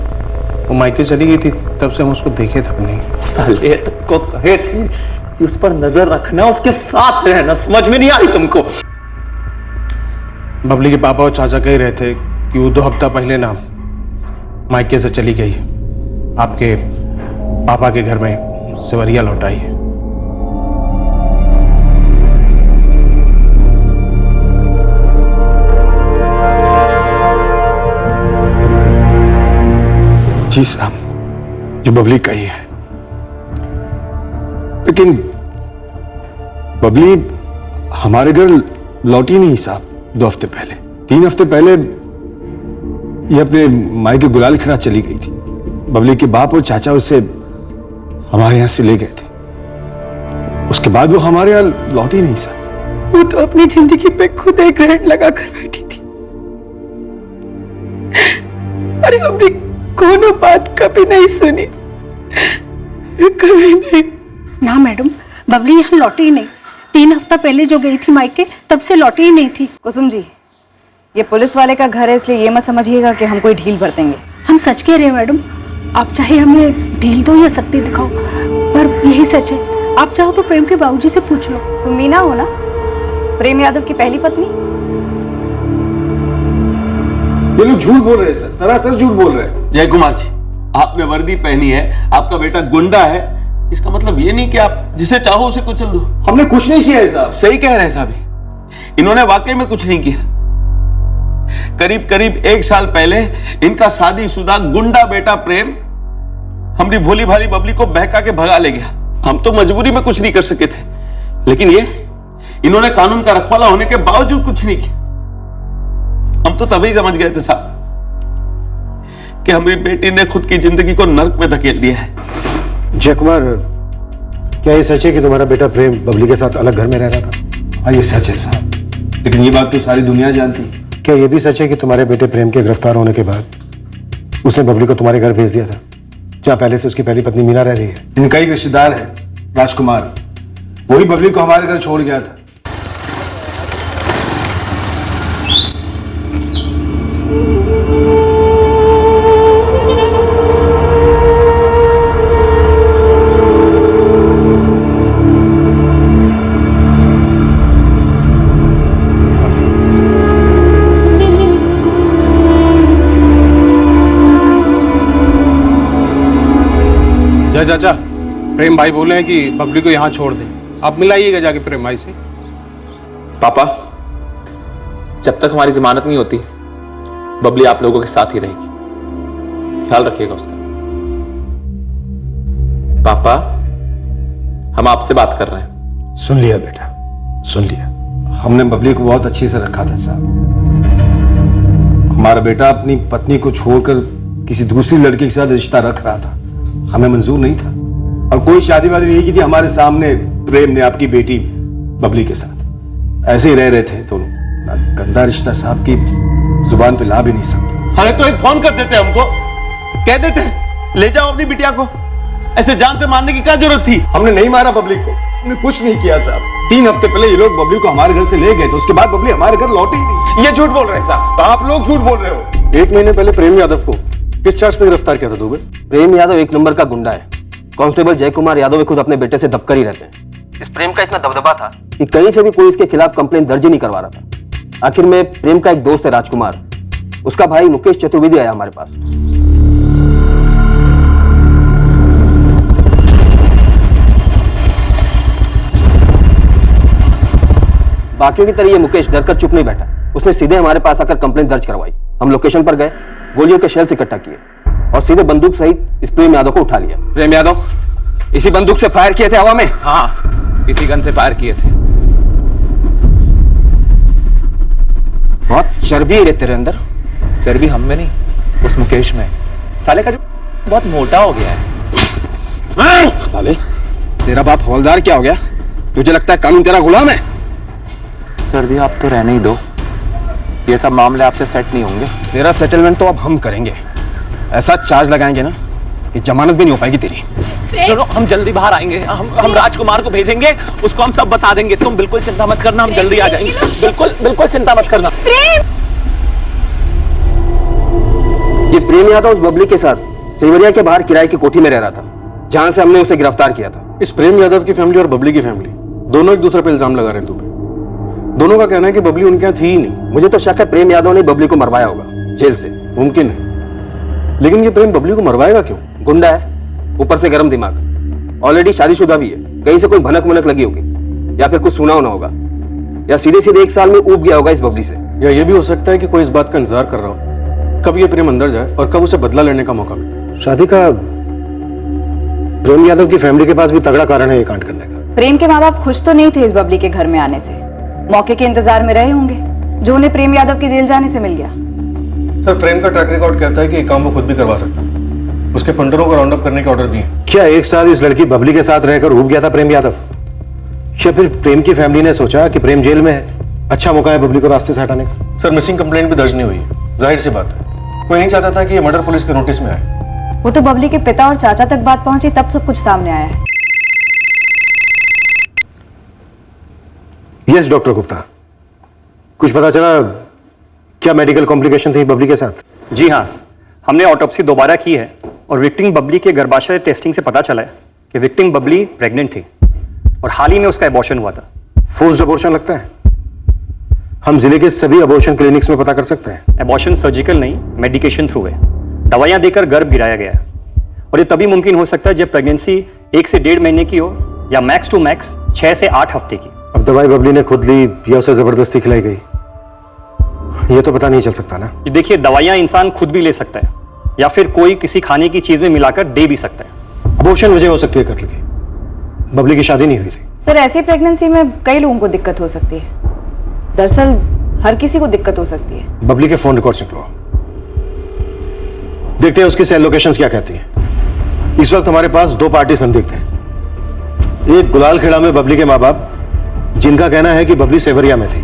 वो मायके चली गई थी, तब से हम उसको देखे तक नहीं। साले तुमको कहे थे कि उस पर नजर रखना, उसके साथ रहना, समझ में नहीं आ रही तुमको? बबली के पापा और चाचा कह रहे थे कि वो 2 हफ्ता पहले ना मायके से चली गई, आपके पापा के घर में सेवरिया लौट आई है। जी साहब, ये बबली का ही है, लेकिन बबली हमारे घर लौटी नहीं साहब। 2 हफ्ते पहले, 3 हफ्ते पहले ये अपने मायके गुलाल खेड़ा चली गई थी। बबली के बाप और चाचा उसे हमारे यहां से ले गए थे, उसके बाद वो हमारे यहां लौटी नहीं साहब। वो तो अपनी जिंदगी पे खुद एक ग्रहण लगा कर बैठी थी। अरे हमने कोनो बात कभी नहीं सुनी, कभी नहीं। ना मैडम, बबली यहाँ लौटी ही नहीं। 3 हफ्ता पहले जो गई थी मायके, तब से लौटी ही नहीं थी। कुसुम जी, ये पुलिस वाले का घर है, इसलिए ये मत समझिएगा कि हम कोई ढील बरतेंगे। हम सच कह रहे हैं मैडम, आप चाहे हमें ढील दो या सख्ती दिखाओ, पर यही सच है। आप चाहो तो प्रेम के बाबूजी से पूछ लो। तुम मीना हो ना, प्रेम यादव की पहली पत्नी? ये लोग झूठ बोल रहे हैं सर, सरासर झूठ बोल रहे हैं। जय कुमार जी, आपने वर्दी पहनी है, आपका बेटा गुंडा है, इसका मतलब ये नहीं कि आप जिसे चाहो उसे कुचल दो। हमने कुछ नहीं किया है साहब। सही कह रहे हैं साहब, इन्होंने वाकई में कुछ नहीं किया। करीब करीब 1 साल पहले इनका शादीशुदा गुंडा बेटा प्रेम हमारी भोली भाली बबली को बहका के भगा ले गया। हम तो मजबूरी में कुछ नहीं कर सके थे, लेकिन ये इन्होंने कानून का रखवाला होने के बावजूद कुछ नहीं किया। हम तो तभी समझ गए थे साहब कि हमारी बेटी ने खुद की जिंदगी को नर्क में धकेल दिया है। जय कुमार, क्या ये सच है कि तुम्हारा बेटा प्रेम बबली के साथ अलग घर में रह रहा था? हाँ, ये सच है साहब, लेकिन ये बात तो सारी दुनिया जानती है। क्या ये भी सच है कि तुम्हारे बेटे प्रेम के गिरफ्तार होने के बाद उसने बबली को तुम्हारे घर भेज दिया था, जहाँ पहले से उसकी पहली पत्नी मीना रह रही है? इनका ही रिश्तेदार है राजकुमार, वही बबली को हमारे घर छोड़ गया था। जय चाचा, प्रेम भाई बोले हैं कि बबली को यहाँ छोड़ दें, आप मिलाइएगा जाके प्रेम भाई से। पापा, जब तक हमारी जमानत नहीं होती बबली आप लोगों के साथ ही रहेगी, ख्याल रखिएगा उसका। पापा, हम आपसे बात कर रहे हैं। सुन लिया बेटा, सुन लिया। हमने बबली को बहुत अच्छे से रखा था साहब। हमारा बेटा अपनी पत्नी को छोड़कर किसी दूसरी लड़की के साथ रिश्ता रख रहा था, हमें मंजूर नहीं था, और कोई शादी वादी नहीं की थी हमारे सामने। प्रेम ने आपकी बेटी बबली के साथ ऐसे ही रह रहे थे दोनों। गंदा रिश्ता साहब की जुबान पे ला भी नहीं सकते। अरे तो एक फोन कर देते हमको, कह देते ले जाओ अपनी बिटिया को, ऐसे जान से मारने की क्या जरूरत थी? हमने नहीं मारा बबली को, हमने कुछ नहीं किया साहब। 3 हफ्ते पहले ये लोग बबली को हमारे घर से ले गए थे, उसके बाद बबली हमारे घर लौटी ही नहीं। ये झूठ बोल रहे हैं साहब। आप लोग झूठ बोल रहे हो। 1 महीने पहले प्रेम यादव को किस चार्ज पे गिरफ्तार किया था दुबे? प्रेम यादव 1 नंबर का गुंडा है। कांस्टेबल जय कुमार यादव खुद अपने बेटे से दबकर ही रहते हैं। इस प्रेम का इतना दबदबा था कि कहीं से भी कोई इसके खिलाफ कंप्लेन दर्ज ही नहीं करवा रहा था। आखिर में प्रेम का एक दोस्त है राजकुमार, उसका भाई मुकेश चतुर्वेदी आया हमारे पास। बाकियों की तरह ये मुकेश डरकर चुप नहीं बैठा, उसने सीधे हमारे पास आकर कंप्लेन दर्ज करवाई। हम लोकेशन पर गए, गोलियों के शेल्स इकट्ठा किए और सीधे बंदूक सहित इस प्रेम यादव को उठा लिया। प्रेम यादव इसी बंदूक से फायर किए थे हवा में? हाँ, इसी गन से फायर किए थे। बहुत चर्बी है तेरे अंदर। चर्बी हम में नहीं, उस मुकेश में। साले का जो बहुत मोटा हो गया है। साले तेरा बाप हवलदार क्या हो गया? तुझे लगता है कानून तेरा गुलाम है? सर जी आप तो रहने ही दो, ये सब मामले आपसे सेट नहीं होंगे। तेरा सेटलमेंट तो अब हम करेंगे। ऐसा चार्ज लगाएंगे ना कि जमानत भी नहीं हो पाएगी तेरी। चलो हम जल्दी बाहर आएंगे, हम राजकुमार को भेजेंगे, उसको हम सब बता देंगे। तुम बिल्कुल चिंता मत करना, हम जल्दी आ जाएंगे। बिल्कुल बिल्कुल चिंता मत करना। ये प्रेम यादव उस बबली के साथ सेवरिया के बाहर किराए की कोठी में रह रहा था, जहां से हमने उसे गिरफ्तार किया था। इस प्रेम यादव की फैमिली और बबली की फैमिली दोनों एक दूसरे पे इल्जाम लगा रहे हैं। तुम्हें दोनों का कहना है कि बबली उनके यहाँ थी ही नहीं। मुझे तो शक है प्रेम यादव ने बबली को मरवाया होगा जेल से। मुमकिन है, लेकिन ये प्रेम बबली को मरवाएगा क्यों? गुंडा है, ऊपर से गर्म दिमाग, ऑलरेडी शादीशुदा भी है। कहीं से कोई भनक मुनक लगी होगी, या फिर कुछ सुना होना होगा, या सीधे सीधे 1 साल में ऊब गया होगा इस बबली से। या ये भी हो सकता है कि कोई इस बात का इंतजार कर रहा हो कब ये प्रेम अंदर जाए और कब उसे बदला लेने का मौका मिले। शादी का प्रेम यादव की फैमिली के पास भी तगड़ा कारण है ये कांड करने का। प्रेम के माँ बाप खुश तो नहीं थे इस बबली के घर में आने से, मौके के इंतजार में रहे होंगे जो उन्हें प्रेम यादव के जेल जाने से मिल गया। सर प्रेम का ट्रैक रिकॉर्ड कहता है कि ये काम वो खुद भी करवा सकता है। उसके पंडरों को राउंड अप करने के ऑर्डर दिए। क्या 1 साल इस लड़की बबली के साथ रहकर ऊब गया था प्रेम यादव? या फिर प्रेम की फैमिली ने सोचा कि प्रेम जेल में है, अच्छा मौका है बबली को रास्ते से हटाने का? सर मिसिंग कंप्लेंट भी दर्ज नहीं हुई है, जाहिर सी बात है कोई नहीं चाहता था कि ये मर्डर पुलिस के नोटिस में आए। वो तो बबली के पिता और चाचा तक बात पहुंची तब सब कुछ सामने आया है। यस डॉक्टर गुप्ता, कुछ पता चला क्या मेडिकल कॉम्प्लिकेशन थी बबली के साथ? जी हाँ, हमने ऑटोप्सी दोबारा की है और विक्टिम बबली के गर्भाशय टेस्टिंग से पता चला है कि विक्टिम बबली प्रेग्नेंट थी और हाल ही में उसका एबॉर्शन हुआ था। फोर्स्ड अबॉर्शन लगता है? हम जिले के सभी अबॉर्शन क्लिनिक्स में पता कर सकते हैं। एबॉर्शन सर्जिकल नहीं, मेडिकेशन थ्रू है। दवाइयां देकर गर्भ गिराया गया है और ये तभी मुमकिन हो सकता है जब प्रेगनेंसी 1 से 1.5 महीने की हो या मैक्स टू मैक्स 6 से 8 हफ्ते की। अब दवाई बबली ने खुद ली या उसे जबरदस्ती खिलाई गई, ये तो पता नहीं चल सकता ना। देखिए दवाइयां इंसान खुद भी ले सकता है या फिर कोई किसी खाने की चीज में मिलाकर दे भी सकता है। अबॉर्शन वजह हो सकती है कत्ल की, बबली की शादी नहीं हुई थी। सर ऐसी प्रेगनेंसी में कई लोगों को दिक्कत हो सकती है, दरअसल हर किसी को दिक्कत हो सकती है। बबली के फोन रिकॉर्ड्स निकलवाओ, देखते हैं उसकी सेल लोकेशंस क्या कहती हैं। इस वक्त हमारे पास 2 पार्टी संदिग्ध हैं। एक गुलाल खेड़ा में बबली के माँ बाप जिनका कहना है कि बबली सेवरिया में थी,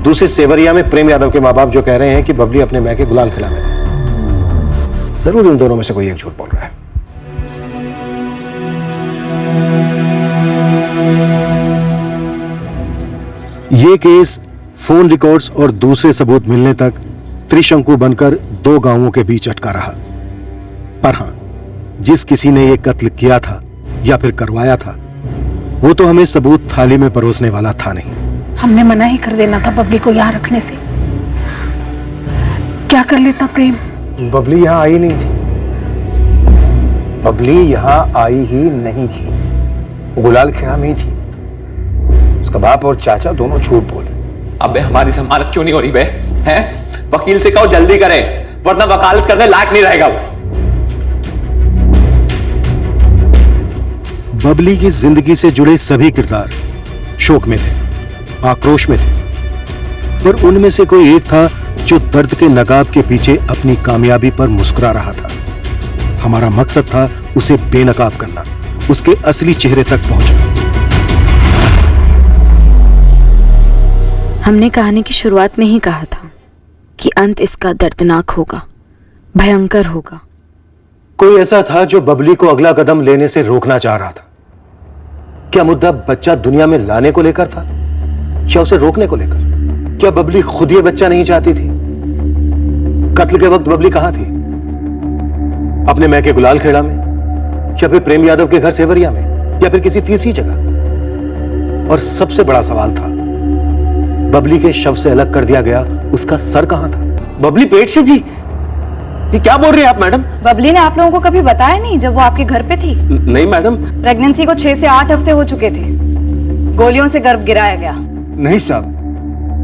दूसरी सेवरिया में प्रेम यादव के माँ बाप जो कह रहे हैं कि बबली अपने मैके गुलाल खेड़ा में थी। जरूर इन दोनों में से कोई एक झूठ बोल रहा है। ये केस फोन रिकॉर्ड्स और दूसरे सबूत मिलने तक त्रिशंकु बनकर 2 गांवों के बीच अटका रहा। पर हां, जिस किसी ने यह कत्ल किया था या फिर करवाया था, वो तो हमें सबूत थाली में परोसने वाला था नहीं। हमने मना ही कर देना था बबली को यहाँ रखने से। क्या कर लेता प्रेम? बबली यहां आई नहीं थी, बबली यहां आई ही नहीं थी, गुलाल खेड़ा में ही थी। उसका बाप और चाचा दोनों झूठ बोले। अबे हमारी जमानत क्यों नहीं हो रही बे? हैं? वकील से कहो जल्दी करे, वरना वकालत करने लायक नहीं रहेगा वो। बबली की जिंदगी से जुड़े सभी किरदार शोक में थे, आक्रोश में थे, पर उनमें से कोई एक था जो दर्द के नकाब के पीछे अपनी कामयाबी पर मुस्कुरा रहा था। हमारा मकसद था उसे बेनकाब करना, उसके असली चेहरे तक पहुंचना। हमने कहानी की शुरुआत में ही कहा था कि अंत इसका दर्दनाक होगा, भयंकर होगा। कोई ऐसा था जो बबली को अगला कदम लेने से रोकना चाह रहा था। क्या मुद्दा बच्चा दुनिया में लाने को लेकर था या उसे रोकने को लेकर? क्या बबली खुद ये बच्चा नहीं चाहती थी? कत्ल के वक्त बबली कहां थी? अपने मैके गुलाल खेड़ा में, या फिर प्रेम यादव के घर सेवरिया में, या फिर किसी तीसरी जगह? और सबसे बड़ा सवाल था, बबली के शव से अलग कर दिया गया उसका सर कहां था? बबली पेट से थी? ये क्या बोल रही हैं आप मैडम? बबली ने आप लोगों को कभी बताया नहीं जब वो आपके घर पे थी? नहीं मैडम। प्रेगनेंसी को 6 से 8 हफ्ते हो चुके थे, गोलियों से गर्भ गिराया गया। नहीं साहब,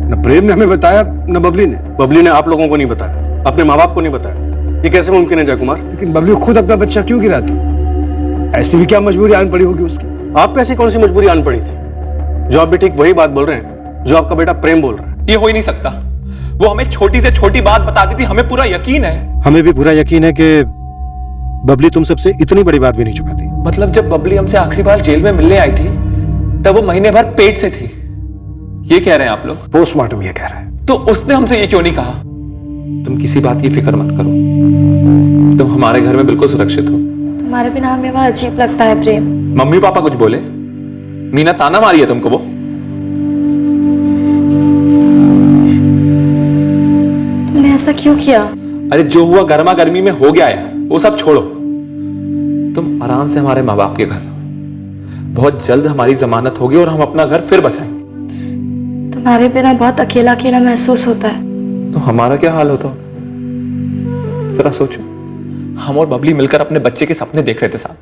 न प्रेम ने हमें बताया न बबली ने। बबली ने आप लोगों को नहीं बताया, अपने माँ बाप को नहीं बताया। ये कैसे मुमकिन है जयकुमार? लेकिन बबली खुद अपना बच्चा क्यों गिराती? ऐसी भी क्या मजबूरी आन पड़ी होगी उसकी? आप पे ऐसी कौन सी मजबूरी आन पड़ी थी? जो आप भी ठीक वही बात बोल रहे हैं जो आपका बेटा प्रेम बोल रहा है। ये हो ही नहीं सकता। वो हमें छोटी से छोटी बात बताती थी, हमें पूरा यकीन है। हमें भी पूरा यकीन है कि बबली तुमसे इतनी बड़ी बात भी नहीं छुपाती। मतलब जब बबली हमसे आखिरी बार जेल में मिलने आई थी तब वो महीने भर पेट से थी, ये कह रहे हैं आप लोग? पोस्टमार्टम ये कह रहा है। तो उसने हमसे ये क्यों नहीं कहा? तुम किसी बात की फिक्र मत करो, तुम हमारे घर में बिल्कुल सुरक्षित हो। तुम्हारे बिना हमें वह अजीब लगता है प्रेम। मम्मी पापा कुछ बोले? मीना ताना मारी है तुमको? वो तुमने ऐसा क्यों किया? अरे जो हुआ गर्मा गर्मी में हो गया यार, वो सब छोड़ो। तुम आराम से हमारे माँ बाप के घर, बहुत जल्द हमारी जमानत होगी और हम अपना घर फिर बसाएंगे। तुम्हारे बिना बहुत अकेला अकेला महसूस होता है। तो हमारा क्या हाल होता होगा? जरा सोचो, हम और बबली मिलकर अपने बच्चे के सपने देख रहे थे साहब।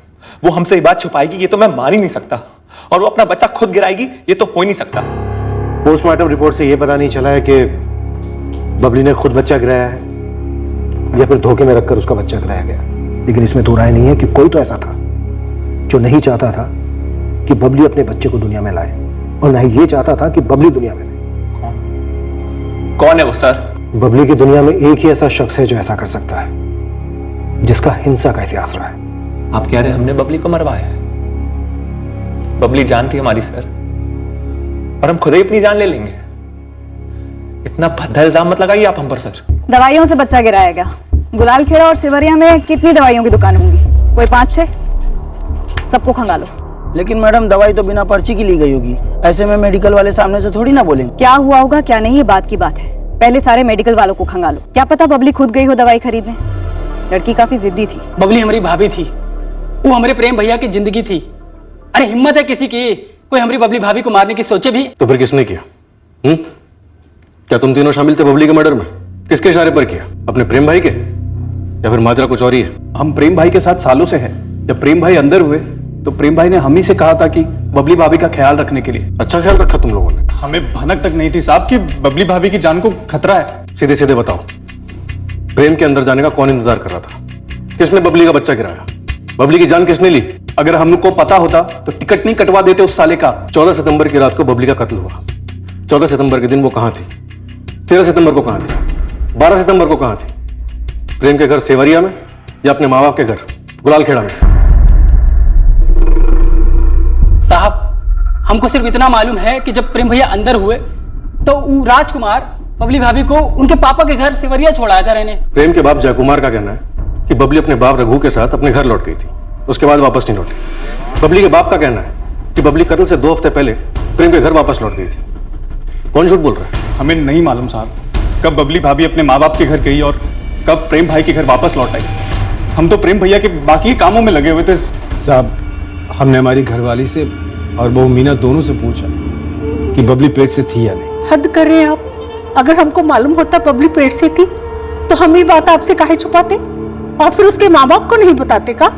वो हमसे ये बात छुपाएगी ये तो मैं मान ही नहीं सकता, और वो अपना बच्चा खुद गिराएगी ये तो हो ही नहीं सकता। पोस्टमार्टम रिपोर्ट से ये पता नहीं चला है कि बबली ने खुद बच्चा गिराया है या फिर धोखे में रखकर उसका बच्चा गिराया गया। लेकिन इसमें तो राय नहीं है कि कोई तो ऐसा था जो नहीं चाहता था कि बबली अपने बच्चे को दुनिया में लाए, और ना ही ये चाहता था कि बबली दुनिया में रहे। कौन है वो सर? बबली की दुनिया में एक ही ऐसा शख्स है जो ऐसा कर सकता है, जिसका हिंसा का इतिहास रहा है। आप कह रहे हैं हमने बबली को मरवाया है? बबली जान थी हमारी सर, और हम खुद ही अपनी जान ले लेंगे। इतना भद्दा इल्जाम मत लगाइए आप हम पर सर। दवाइयों से बच्चा गिराया गया। गुलाल खेड़ा और सिवरिया में कितनी दवाइयों की दुकान होंगी? कोई 5-6? सबको खंगालो। लेकिन मैडम दवाई तो बिना पर्ची की ली गई होगी, ऐसे में मेडिकल वाले सामने से थोड़ी ना बोलेंगे। क्या हुआ होगा क्या नहीं, ये बात की बात है। पहले सारे मेडिकल वालों को खंगालो। क्या पता बबली खुद गई हो दवाई खरीदने। लड़की काफी जिद्दी थी। बबली हमारी भाभी थी, वो हमारे प्रेम भैया की जिंदगी थी। अरे हिम्मत है किसी की कोई हमारी बबली भाभी को मारने की सोचे भी? तो फिर किसने किया? क्या तुम तीनों शामिल थे बबली के मर्डर में? किसके इशारे पर किया? अपने प्रेम भाई के, या फिर माजरा कुछ और ही है? हम प्रेम भाई के साथ सालों से हैं। जब प्रेम भाई अंदर हुए तो प्रेम भाई ने हम ही से कहा था कि बबली भाभी का ख्याल रखने के लिए। अच्छा ख्याल रखा तुम लोगों ने? हमें भनक तक नहीं थी साहब कि बबली भाभी की जान को खतरा है। सीधे सीधे बताओ, प्रेम के अंदर जाने का कौन इंतजार कर रहा था? किसने बबली का बच्चा गिराया? बबली की जान किसने ली? अगर हमको पता होता तो टिकट नहीं कटवा देते उस साले का। 14 सितंबर की रात को बबली का कत्ल हुआ। 14 सितंबर के दिन वो कहां थी? 13 सितंबर को कहां थी? 12 सितंबर को कहां थी? प्रेम के घर सेवरिया में या अपने माँ बाप के घर गुलाल खेड़ा में? साहब हमको सिर्फ इतना मालूम है कि जब प्रेम भैया अंदर हुए तो राजकुमार बबली भाभी को उनके पापा के घर सेवरिया छोड़ाया था रहने। प्रेम के बाप जयकुमार का कहना है कि बबली अपने बाप रघु के साथ अपने घर लौट गई थी, उसके बाद वापस नहीं लौटी। बबली के बाप का कहना है कि बबली कत्ल से 2 हफ्ते पहले प्रेम के घर वापस लौट गई थी। कौन झूठ बोल रहा है? हमें नहीं मालूम साहब कब बबली भाभी अपने माँ बाप के घर गई और कब प्रेम भाई के घर वापस लौट आई। हम तो प्रेम भैया के बाकी कामों में लगे हुए थे। साहब हमने हमारी घरवाली से और बहू मीना दोनों से पूछा कि बबली पेट से थी या नहीं। हद कर रहे हैं आप। अगर हमको मालूम होता बबली पेट से थी तो हम ये बात आपसे काहे छुपाते और फिर उसके माँ बाप को नहीं बताते का?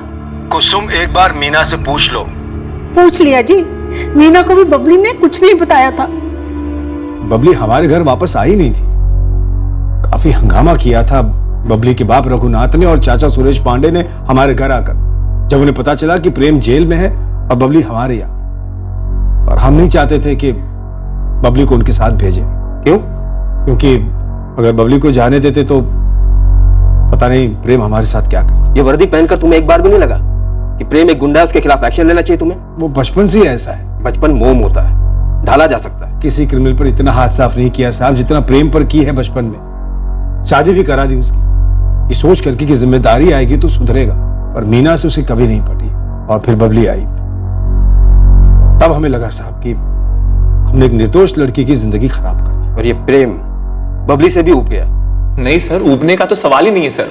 कुसुम एक बार मीना से पूछ लो। पूछ लिया जी, मीना को भी बबली ने कुछ नहीं बताया था। बबली हमारे घर वापस आई नहीं थी। काफी हंगामा किया था बबली के बाप रघुनाथ ने और चाचा सुरेश पांडे ने हमारे घर आकर। जब उन्हें पता चला कि प्रेम जेल में है और बबली हमारे यहाँ, और हम नहीं चाहते थे कि बबली को उनके साथ भेजें। क्यों? क्योंकि अगर बबली को जाने देते तो पता नहीं प्रेम हमारे साथ क्या करता। ये वर्दी पहनकर तुम्हें एक बार भी नहीं लगा कि प्रेम एक गुंडा है, उसके खिलाफ एक्शन लेना चाहिए तुम्हें? वो बचपन से ही ऐसा है। बचपन मोम होता है, ढाला जा सकता है। किसी क्रिमिनल पर इतना हाथ साफ नहीं किया साहब जितना प्रेम पर की है बचपन में। शादी भी करा दी उसकी, ये सोच करके कि जिम्मेदारी आएगी तो सुधरेगा। पर मीना से उसे कभी नहीं पटी, और फिर बबली आई। तब हमें लगा साहब कि हमने एक निर्दोष लड़की की जिंदगी खराब कर दी। और ये प्रेम बबली से भी ऊब गया। नहीं सर, ऊबने का तो सवाल ही नहीं है सर।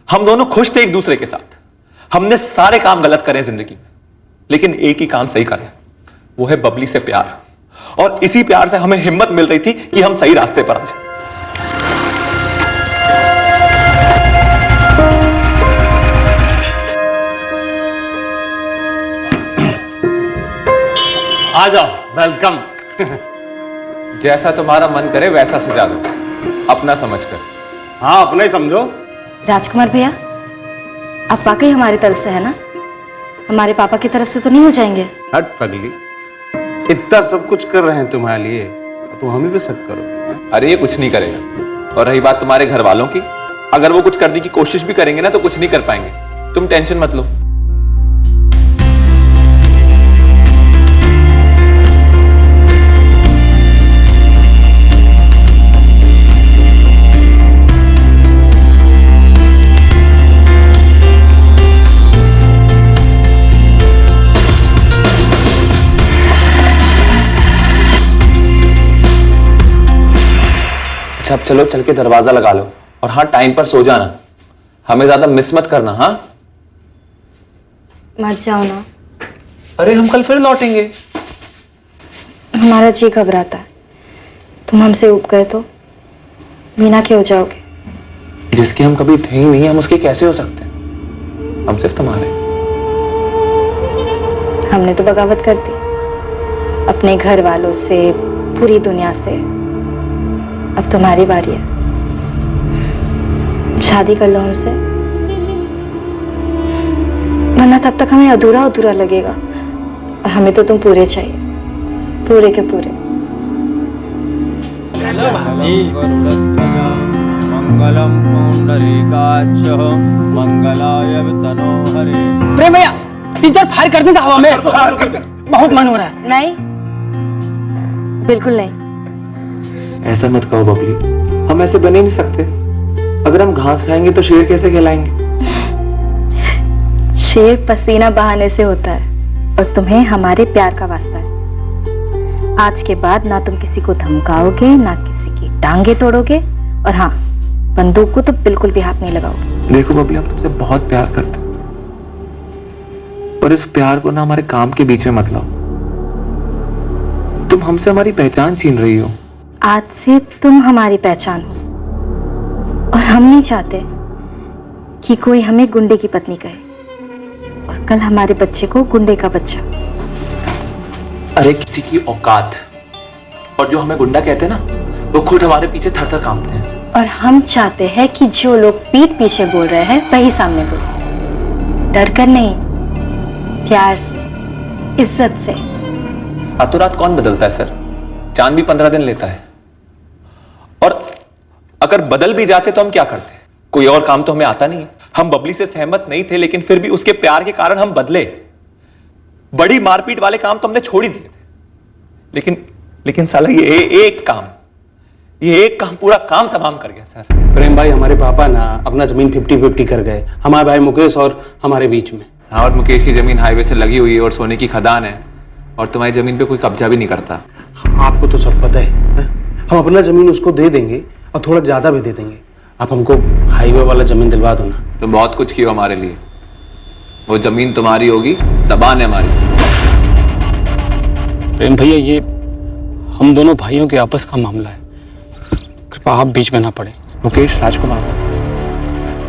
हम दोनों खुश थे एक दूसरे के साथ। हमने सारे काम गलत करे जिंदगी में, लेकिन एक ही काम सही करे, वो है बबली से प्यार। और इसी प्यार से हमें हिम्मत मिल रही थी कि हम सही रास्ते पर आ जाए। आ जाओ, वेलकम। जैसा तुम्हारा मन करे वैसा सजा दो, अपना समझकर। हाँ, अपना ही समझो। राजकुमार भैया, आप वाकई हमारी तरफ से है ना? हमारे पापा की तरफ से तो नहीं हो जाएंगे? हट पगली, इतना सब कुछ कर रहे हैं तुम्हारे लिए, तुम हमें भी शक करोगे? अरे ये कुछ नहीं करेगा। और रही बात तुम्हारे घर वालों की, अगर वो कुछ करने की कोशिश भी करेंगे ना तो कुछ नहीं कर पाएंगे। तुम टेंशन मत लो। अच्छा अब चलो, चल के दरवाजा लगा लो। और हाँ, टाइम पर सो जाना, हमें ज्यादा मिस मत करना। हाँ मत जाओ ना। अरे हम कल फिर लौटेंगे। हमारा जी घबराता है, तुम हमसे उब गए तो मीना के हो जाओगे। जिसके हम कभी थे ही नहीं, हम उसके कैसे हो सकते हैं? हम सिर्फ तुम्हारे। हमने तो बगावत कर दी अपने घर वालों से, पूरी दुनिया से। अब तुम्हारी बारी है, शादी कर लो हमसे, वरना तब तक हमें अधूरा अधूरा लगेगा। और हमें तो तुम पूरे चाहिए, पूरे के पूरे। मंगलम पुंडरीकाक्ष मंगलाय तनोहरे। प्रेम भैया 3-4 फायर कर देंगे हवा में, बहुत मन हो रहा है। नहीं, बिल्कुल नहीं। ऐसा मत कहो बबली, हम ऐसे बने नहीं सकते। अगर हम घास खाएंगे तो शेर कैसे कहलाएंगे? शेर पसीना बहाने से होता है, और तुम्हें हमारे प्यार का वास्ता है। आज के बाद ना तुम किसी को धमकाओगे, ना किसी की टांगे तोड़ोगे, और हाँ, बंदूक को तो बिल्कुल भी हाथ नहीं लगाओगे। देखो बबली, हम तुमसे बहुत प्यार करते हैं, और इस प्यार को ना हमारे काम के बीच में मत लाओ। तुम हमसे हमारी पहचान छीन रही हो। आज से तुम हमारी पहचान हो, और हम नहीं चाहते कि कोई हमें गुंडे की पत्नी कहे, और कल हमारे बच्चे को गुंडे का बच्चा। अरे किसी की औकात, और जो हमें गुंडा कहते हैं ना, वो खुद हमारे पीछे थर थर कांपते हैं। और हम चाहते हैं कि जो लोग पीठ पीछे बोल रहे हैं वही सामने बोले, डर कर नहीं, प्यार से, इज्जत से। रातों रात कौन बदलता है सर? चांद भी 15 दिन लेता है। और अगर बदल भी जाते तो हम क्या करते? कोई और काम तो हमें आता नहीं है। हम बबली से सहमत नहीं थे, लेकिन फिर भी उसके प्यार के कारण हम बदले। बड़ी मारपीट वाले काम तो हमने छोड़ ही दिए थे, लेकिन साला ये एक काम पूरा काम तमाम कर गया सर। प्रेम भाई, हमारे पापा ना अपना जमीन 50-50 कर गए, हमारे भाई मुकेश और हमारे बीच में। हाँ, और मुकेश की जमीन हाईवे से लगी हुई है और सोने की खदान है, और तुम्हारी जमीन पे कोई कब्जा भी नहीं करता। आपको तो सब पता है? हम अपना जमीन उसको दे देंगे और थोड़ा ज्यादा भी दे देंगे। आप हमको हाईवे वाला जमीन दिलवा दो ना। तुम बहुत कुछ किया हमारे लिए। वो जमीन तुम्हारी होगी, जबान है हमारी। प्रेम भैया, ये हम दोनों भाइयों के आपस का मामला है, कृपया आप बीच में ना पड़े। मुकेश राजकुमार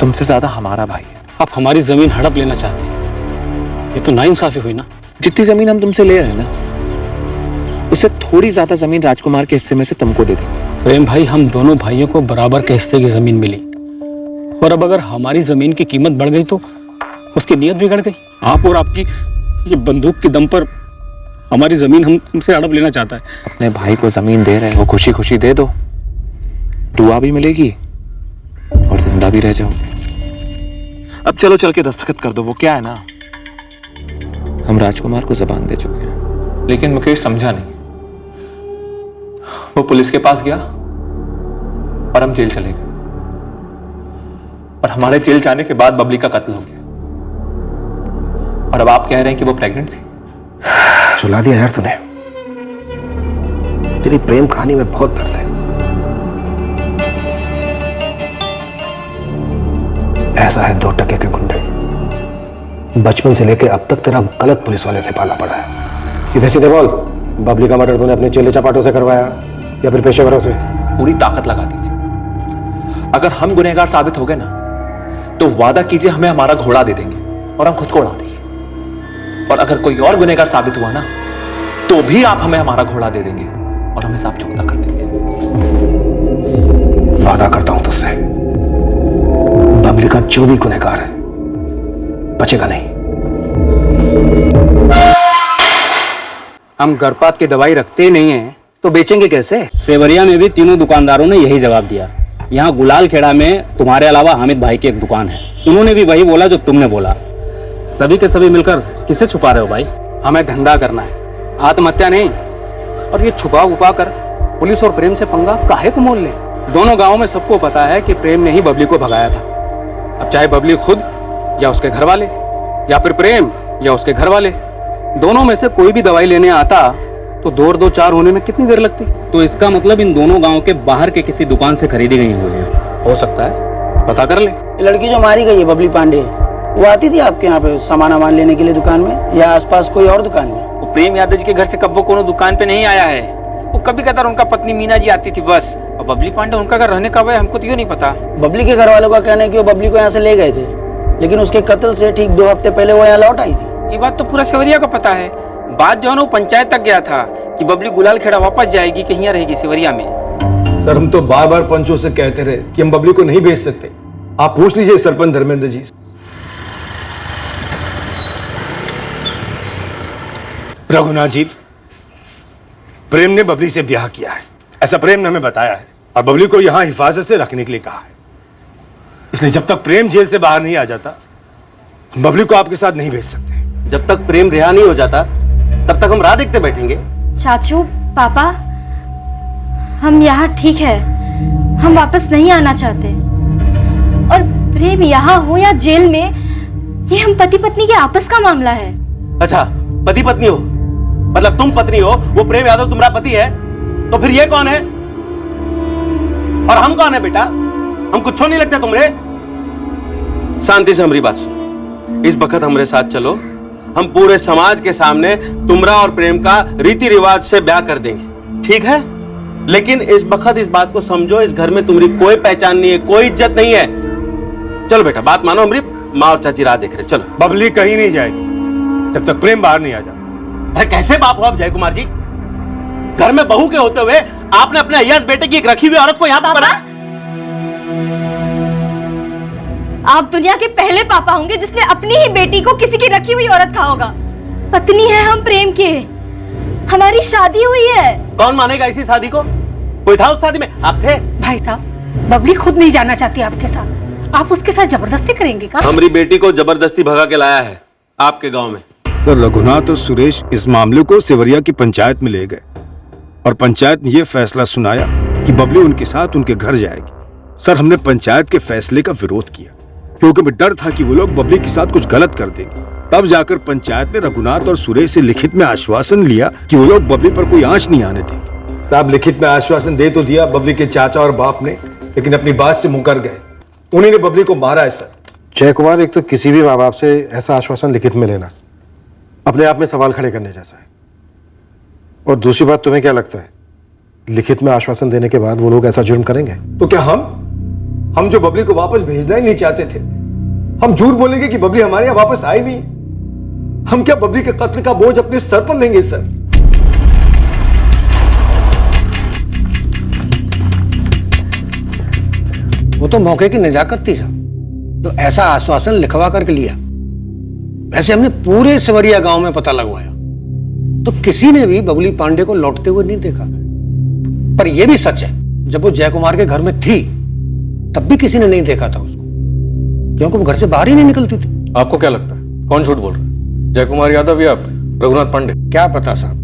तुमसे ज्यादा हमारा भाई है। आप हमारी जमीन हड़प लेना चाहते हैं, ये तो नाइंसाफी हुई ना। जितनी जमीन हम तुमसे ले रहे हैं ना, उससे थोड़ी ज्यादा जमीन राजकुमार के हिस्से में से तुमको दे देंगे। प्रेम भाई, हम दोनों भाइयों को बराबर के हिस्से की जमीन मिली, और अब अगर हमारी जमीन की कीमत बढ़ गई तो उसकी नीयत बिगड़ गई। आप और आपकी ये बंदूक के दम पर हमारी जमीन हमसे हड़प लेना चाहता है। अपने भाई को जमीन दे रहे हो, खुशी खुशी दे दो, दुआ भी मिलेगी और जिंदा भी रह जाओगे। अब चलो, चल के दस्तखत कर दो। वो क्या है ना, हम राजकुमार को जबान दे चुके हैं। लेकिन मुकेश समझा नहीं, वो पुलिस के पास गया और हम जेल चले गए, और हमारे जेल जाने के बाद बबली का कत्ल हो गया। और अब आप कह रहे हैं कि वो प्रेग्नेंट थी। सुला दिया यार तूने। तेरी प्रेम कहानी में बहुत दर्द है। ऐसा है 2 टके के गुंडे, बचपन से लेके अब तक तेरा गलत पुलिस वाले से पाला पड़ा है। सीधे सीधे बोल, बबली का मर्डर तूने अपने चेले चपाटों से करवाया या फिर पेशेवरों से? पूरी ताकत लगा दीजिए। अगर हम गुनहगार साबित हो गए ना, तो वादा कीजिए हमें हमारा घोड़ा दे देंगे और हम खुद को उड़ा देंगे। और अगर कोई और गुनहगार साबित हुआ ना, तो भी आप हमें हमारा घोड़ा दे देंगे और हमें सांप चुकता कर देंगे। वादा करता हूं तुझसे, बबली का जो भी गुनहगार है बचेगा नहीं। हम गर्भपात की दवाई रखते ही नहीं है, तो बेचेंगे कैसे? सेवरिया में भी तीनों दुकानदारों ने यही जवाब दिया। यहाँ गुलाल खेड़ा में तुम्हारे अलावा हामिद भाई की एक दुकान है, उन्होंने भी वही बोला जो तुमने बोला। सभी के सभी मिलकर किसे छुपा रहे हो भाई? हमें धंधा करना है, आत्महत्या नहीं। और ये छुपा उपा कर पुलिस और प्रेम से पंगा काहे को मोल ले? दोनों गांवों में सबको पता है कि प्रेम ने ही बबली को भगाया था। अब चाहे बबली खुद या उसके घर वाले, या फिर प्रेम या उसके घर वाले, दोनों में से कोई भी दवाई लेने आता तो 2 और 2 4 होने में कितनी देर लगती? तो इसका मतलब इन दोनों गांव के बाहर के किसी दुकान से खरीदी गई हुई है। हो सकता है, पता कर ले। ये लड़की जो मारी गई है बबली पांडे, वो आती थी आपके यहाँ पे सामान लेने के लिए दुकान में, या आसपास कोई और दुकान में? वो प्रेम यादव जी के घर से कब्बो कोनो दुकान पे नहीं आया है। वो कभी कदार उनका पत्नी मीना जी आती थी बस। और बबली पांडे उनका घर रहने कब है हमको तो ये नहीं पता। बबली के घर वालों का कहना है कि वो बबली को यहाँ से ले गए थे, लेकिन उसके कत्ल से ठीक 2 हफ्ते पहले वो यहाँ लौट आई थी। ये बात तो पूरा सेवरिया को पता है। बात जो है ना वो पंचायत तक गया था कि बबली गुलाल खेड़ा वापस जाएगी कि यहाँ रहेगी सेवरिया में। सर हम तो बार बार पंचों से कहते रहे कि हम बबली को नहीं भेज सकते। आप पूछ लीजिए सरपंच धर्मेंद्र जी से। रघुनाथ जी, प्रेम ने बबली से ब्याह किया है, ऐसा प्रेम ने हमें बताया है, और बबली को यहां हिफाजत से रखने के लिए कहा है। इसलिए जब तक प्रेम जेल से बाहर नहीं आ जाता, हम बबली को आपके साथ नहीं भेज सकते। जब तक प्रेम रिहा नहीं हो जाता तब तक हम राह देखते बैठेंगे। चाचू, पापा, हम यहाँ ठीक है, हम वापस नहीं आना चाहते। और प्रेम यहाँ हो या जेल में, ये हम पति पत्नी के आपस का मामला है। अच्छा, पति पत्नी हो, मतलब तुम पत्नी हो, वो प्रेम यादव तुम्हारा पति है, तो फिर ये कौन है और हम कौन है बेटा? हम कुछ नहीं लगते तुमरे? शांति से हमारी बात सुनो। इस वक्त हमारे साथ चलो, हम पूरे समाज के सामने तुमरा और प्रेम का रीति रिवाज से ब्याह कर देंगे, ठीक है? लेकिन इस वक्त इस बात को समझो, इस घर में तुम्हारी कोई पहचान नहीं है, कोई इज्जत नहीं है। चलो बेटा, बात मानो, हमारी माँ और चाची राह देख रहे। चलो। बबली कहीं नहीं जाएगी जब तक प्रेम बाहर नहीं आ जाता। अरे कैसे बाप हो आप जय कुमार जी? घर में बहू के होते हुए आपने अपने अय्याज बेटे की एक रखी हुई औरत को यहाँ पर पढ़ा? आप दुनिया के पहले पापा होंगे जिसने अपनी ही बेटी को किसी की रखी हुई औरत कहा होगा। पत्नी है हम प्रेम के, हमारी शादी हुई है। कौन मानेगा इसी शादी को? कोई था उस शादी में? आप थे? भाई साहब, बबली खुद नहीं जाना चाहती आपके साथ, आप उसके साथ जबरदस्ती करेंगे क्या? हमारी बेटी को जबरदस्ती भगा के लाया है आपके गांव में। सर, रघुनाथ और सुरेश इस मामले को सेवरिया की पंचायत में ले गए और पंचायत ने यह फैसला सुनाया कि बबली उनके साथ उनके घर जाएगी। सर, हमने पंचायत के फैसले का विरोध किया क्योंकि हमें डर था कि वो लोग बबली के साथ कुछ गलत कर देंगे। तब जाकर पंचायत ने रघुनाथ और सुरेश से लिखित में आश्वासन लिया कि वो लोग बबली पर कोई आंच नहीं आने देंगे। साहब, लिखित में आश्वासन दे तो दिया बबली के चाचा और बाप ने, लेकिन अपनी बात से मुकर गए। उन्हीं ने बबली को मारा है। सर जय कुमार, एक तो किसी भी माँ बाप से ऐसा आश्वासन लिखित में लेना अपने आप में सवाल खड़े करने जैसा है, और दूसरी बात, तुम्हें क्या लगता है लिखित में आश्वासन देने के बाद वो लोग ऐसा जुर्म करेंगे? तो क्या हम जो बबली को वापस भेजना ही नहीं चाहते थे, हम झूठ बोलेंगे कि बबली हमारे यहाँ वापस आई नहीं? हम क्या बबली के कत्ल का बोझ अपने सर पर लेंगे? सर, वो तो मौके की नजाकत थी साहब, तो ऐसा आश्वासन लिखवा करके लिया। वैसे हमने पूरे सेवरिया गांव में पता लगवाया, तो किसी ने भी बबली पांडे को लौटते हुए नहीं देखा। पर यह भी सच है, जब वो जय कुमार के घर में थी तब भी किसी ने नहीं देखा था उसको, क्योंकि वो घर से बाहर ही नहीं निकलती थी। आपको क्या लगता है कौन झूठ बोल रहा है, जय कुमार यादव या रघुनाथ पांडे? क्या पता साहब,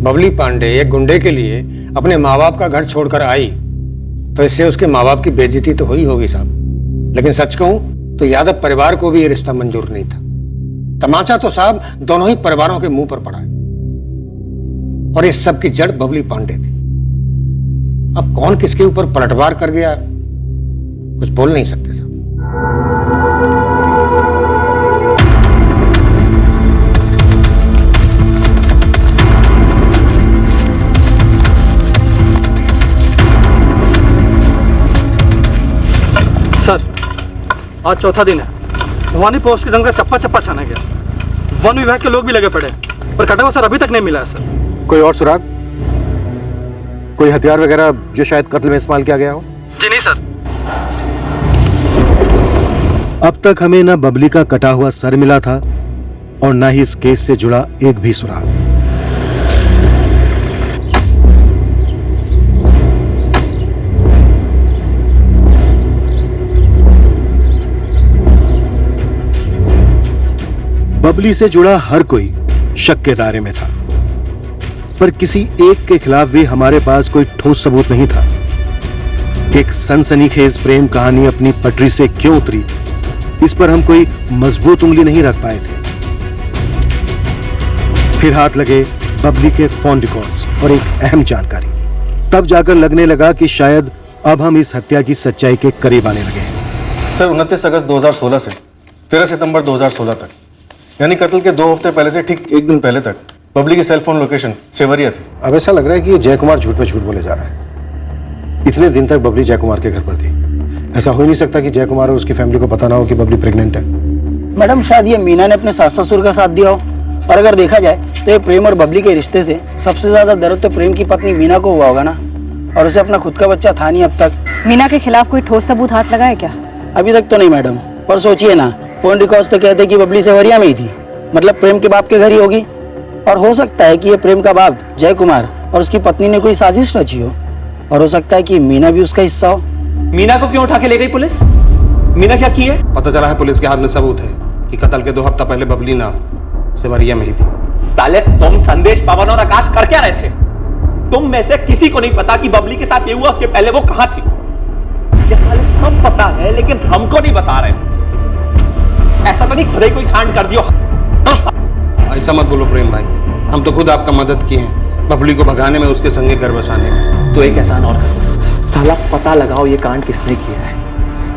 बबली पांडे एक गुंडे के लिए अपने माँ बाप का घर छोड़कर आई, तो इससे उसके माँ बाप की बेइज्जती तो हुई होगी साहब। लेकिन सच कहूं तो यादव परिवार को भी ये रिश्ता मंजूर नहीं था। तमाचा तो साहब दोनों ही परिवारों के मुंह पर पड़ा है, और इस सब की जड़ बबली पांडे थी। अब कौन किसके ऊपर पलटवार कर गया कुछ बोल नहीं सकते साहब। सर, आज चौथा दिन है, भवानी पोस्ट की जंग का चप्पा चप्पा छाना गया। वन विभाग के लोग भी लगे पड़े हैं, पर कटवा सर अभी तक नहीं मिला है सर। कोई और सुराग, कोई हथियार वगैरह जो शायद कत्ल में इस्तेमाल किया गया हो? जी नहीं सर। अब तक हमें ना बबली का कटा हुआ सर मिला था और ना ही इस केस से जुड़ा एक भी सुराग। बबली से जुड़ा हर कोई शक के दायरे में था, पर किसी एक के खिलाफ भी हमारे पास कोई ठोस सबूत नहीं था। एक सनसनीखेज प्रेम कहानी अपनी पटरी से क्यों उतरी, इस पर हम कोई मजबूत उंगली नहीं रख पाए थे। फिर हाथ लगे बबली के फोन रिकॉर्ड्स और एक अहम जानकारी। तब जाकर लगने लगा कि शायद अब हम इस हत्या की सच्चाई के करीब आने लगे हैं। सर 29 अगस्त 2016 से 13 सितंबर 2016 तक, यानी कत्ल के 2 हफ्ते पहले से ठीक एक दिन पहले तक बबली की सेल फोन लोकेशन सेवरिया थी। अब ऐसा लग रहा है कि जय कुमार झूठ पे झूठ बोले जा रहा है। इतने दिन तक बबली जय कुमार के घर पर थी। ऐसा हो ही नहीं सकता कि जय कुमार और उसकी फैमिली को पता ना हो कि बबली प्रेग्नेंट है। मैडम शायद ये मीना ने अपने सास ससुर का साथ दिया हो, और अगर देखा जाए तो ये प्रेम और बबली के रिश्ते से सबसे ज्यादा दर्द तो प्रेम की पत्नी मीना को हुआ होगा ना, और उसे अपना खुद का बच्चा था नहीं अब तक। मीना के खिलाफ कोई ठोस सबूत हाथ लगाए क्या? अभी तक तो नहीं मैडम, पर सोचिए ना, फोन रिकॉर्ड्स तो कहते कि बबली सेवरिया में ही थी, मतलब प्रेम के बाप के घर ही होगी। और हो सकता है कि ये प्रेम का बाप जय कुमार और उसकी पत्नी ने कोई साजिश रची हो, और हो सकता है कि मीना भी उसका हिस्सा हो। मीना को क्यों उठा के ले गई पुलिस? मीना क्या की है? पता चला है पुलिस के हाथ में सबूत है कि कत्ल के 2 हफ्ता पहले बबली ना सेवरिया में ही थी। साले तुम संदेश, पवन और आकाश कर क्या रहे थे? तुम में से किसी को नहीं पता कि बबली के साथ ये हुआ, उसके पहले वो कहां थी? ये साले सब पता है लेकिन हमको नहीं बता रहे। ऐसा तो नहीं खुद ही कोई कांड कर दियो? ऐसा मत बोलो प्रेम भाई, हम तो खुद आपका मदद किए हैं बबली को भगाने में, उसके संगे घर बसाने में। तो एक एहसान और करो, साला पता लगाओ ये कांड किसने किया है,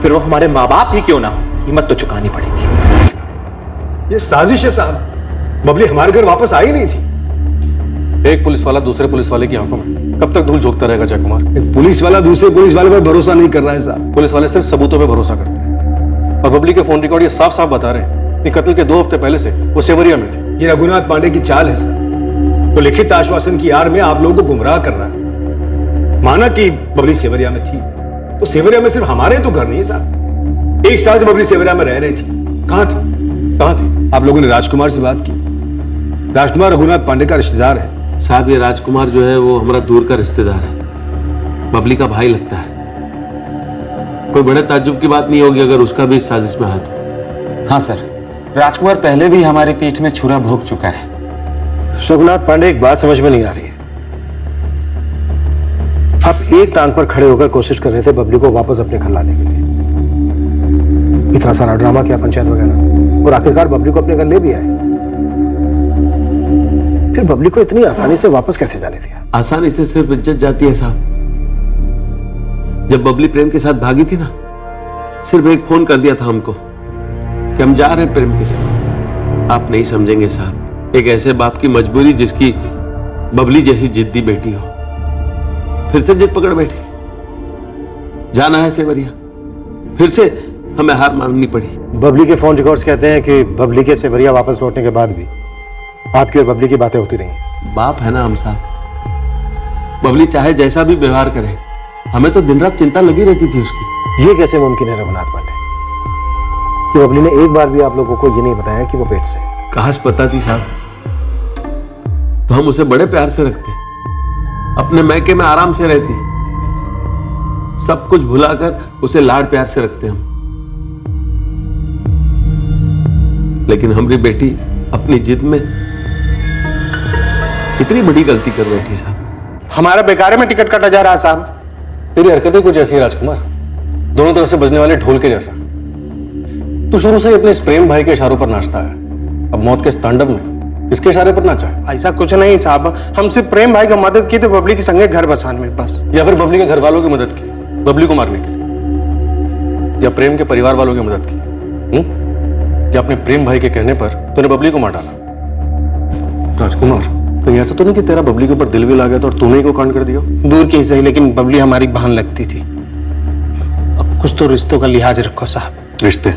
फिर वो हमारे माँ बाप ही क्यों ना हो, कीमत तो चुकानी पड़ेगी। ये साजिश है साहब, बबली हमारे घर वापस आई नहीं थी। एक पुलिस वाला दूसरे पुलिस वाले की आंखों में कब तक धूल झोंकता रहेगा जय कुमार? एक पुलिस वाला दूसरे पुलिस वाले पर भरोसा नहीं कर रहा है साहब। पुलिस वाले सिर्फ सबूतों पे भरोसा करते हैं, और बबली के फोन रिकॉर्ड ये साफ साफ बता रहे हैं कि कत्ल के 2 हफ्ते पहले से वो सेवरिया में थे। ये रघुनाथ पांडे की चाल है सर, वो लिखित आश्वासन की आड़ में आप लोगों को गुमराह कर रहा है। माना कि बबली सेवरिया में थी, तो सेवरिया में सिर्फ हमारे तो घर नहीं है साहब। एक साल जब बबली सेवरिया में रह रही थी, कहां थी? आप लोगों ने राजकुमार से बात की? राजकुमार रघुनाथ पांडे का रिश्तेदार है साहब। ये राजकुमार जो है वो हमारा दूर का रिश्तेदार है, बबली का भाई लगता है। कोई बड़े ताज्जुब की बात नहीं होगी अगर उसका भी इस साजिश में हाथ हो। हाँ सर, राजकुमार पहले भी हमारे पीठ में छुरा भोग चुका है। रघुनाथ पांडे, एक बात समझ में नहीं आ रही है। आप एक टांग पर खड़े होकर कोशिश कर रहे थे बबली को वापस अपने घर लाने के लिए, इतना सारा ड्रामा किया, पंचायत वगैरह, और आखिरकार बबली को अपने घर ले भी आए। फिर बबली को इतनी आसानी से वापस कैसे जाने दिया? आसानी से सिर्फ इज्जत जाती है साहब। जब बबली प्रेम के साथ भागी थी ना, सिर्फ एक फोन कर दिया था हमको कि हम जा रहे हैं प्रेम के साथ। आप नहीं समझेंगे साहब, एक ऐसे बाप की मजबूरी जिसकी बबली जैसी जिद्दी बेटी हो, फिर से जिद पकड़ बैठी। जाना है सेवरिया, फिर से हमें हार माननी पड़ी। बबली के फोन रिकॉर्ड्स कहते हैं कि बबली के सेवरिया वापस लौटने के बाद भी आपकी और बबली की बातें होती रही। बाप है ना हम साहब, बबली चाहे जैसा भी व्यवहार करे, हमें तो दिन रात चिंता लगी रहती थी उसकी। ये कैसे मुमकिन है रघुनाथ पांडे कि बबली ने एक बार भी आप लोगों को ये नहीं बताया कि वो पेट से? काश पता थी साहब, तो हम उसे बड़े प्यार से रखते, अपने मैके में आराम से रहती, सब कुछ भुलाकर उसे लाड प्यार से रखते हम। लेकिन हमारी बेटी अपनी जिद में इतनी बड़ी गलती कर बैठी साहब। हमारा बेकार में टिकट काटा जा रहा है साहब। तेरी हरकतें कुछ ऐसी है राजकुमार, दोनों तरफ से बजने वाले ढोल के जैसा। तू शुरू से अपने इस प्रेम भाई के इशारों पर नाचता है, अब मौत के इस तांडव में किसके इशारे पर नाचा है? ऐसा कुछ नहीं साहब, हम सिर्फ प्रेम भाई की मदद की तो बबली के संगे घर बसाने में बस। या फिर बबली के घर वालों की मदद की बबली को मारने के लिए, या प्रेम के परिवार वालों की मदद की, या अपने प्रेम भाई के कहने पर तूने बबली को मार डाला? राजकुमार, कहीं ऐसा तो नहीं कि तेरा बबली के ऊपर दिल भी लगा था और तूने ही को कांड कर दिया? दूर की सही, लेकिन बबली हमारी बहन लगती थी। अब कुछ तो रिश्तों का लिहाज रखो साहब। रिश्ते?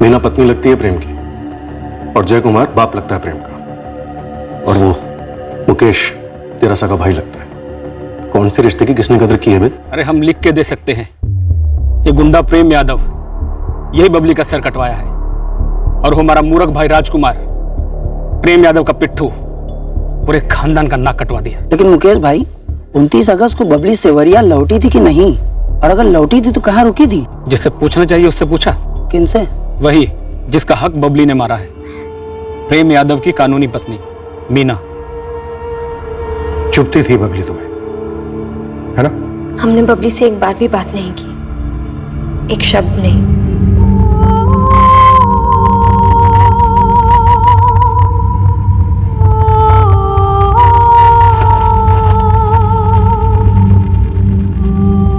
मीना पत्नी लगती है प्रेम की, और जय कुमार बाप लगता है प्रेम का, और वो मुकेश तेरा सगा भाई लगता है। कौन से रिश्ते की किसने कदर की है बे? अरे हम लिख के दे सकते हैं, ये गुंडा प्रेम यादव यही बबली का सर कटवाया है, और वो हमारा मूर्ख भाई राजकुमार प्रेम यादव का पिट्ठू पूरे खानदान का नाक कटवा दिया। लेकिन मुकेश भाई, 29 अगस्त को बबली सेवरिया लौटी थी कि नहीं? और अगर लौटी थी तो कहाँ रुकी थी? जिससे पूछना चाहिए उससे पूछा। किनसे? वही जिसका हक बबली ने मारा है। प्रेम यादव की कानूनी पत्नी मीना। चुपती थी बबली तुम्हें, है ना? हमने बबली से एक बार भी बात नहीं की, एक शब्द नहीं।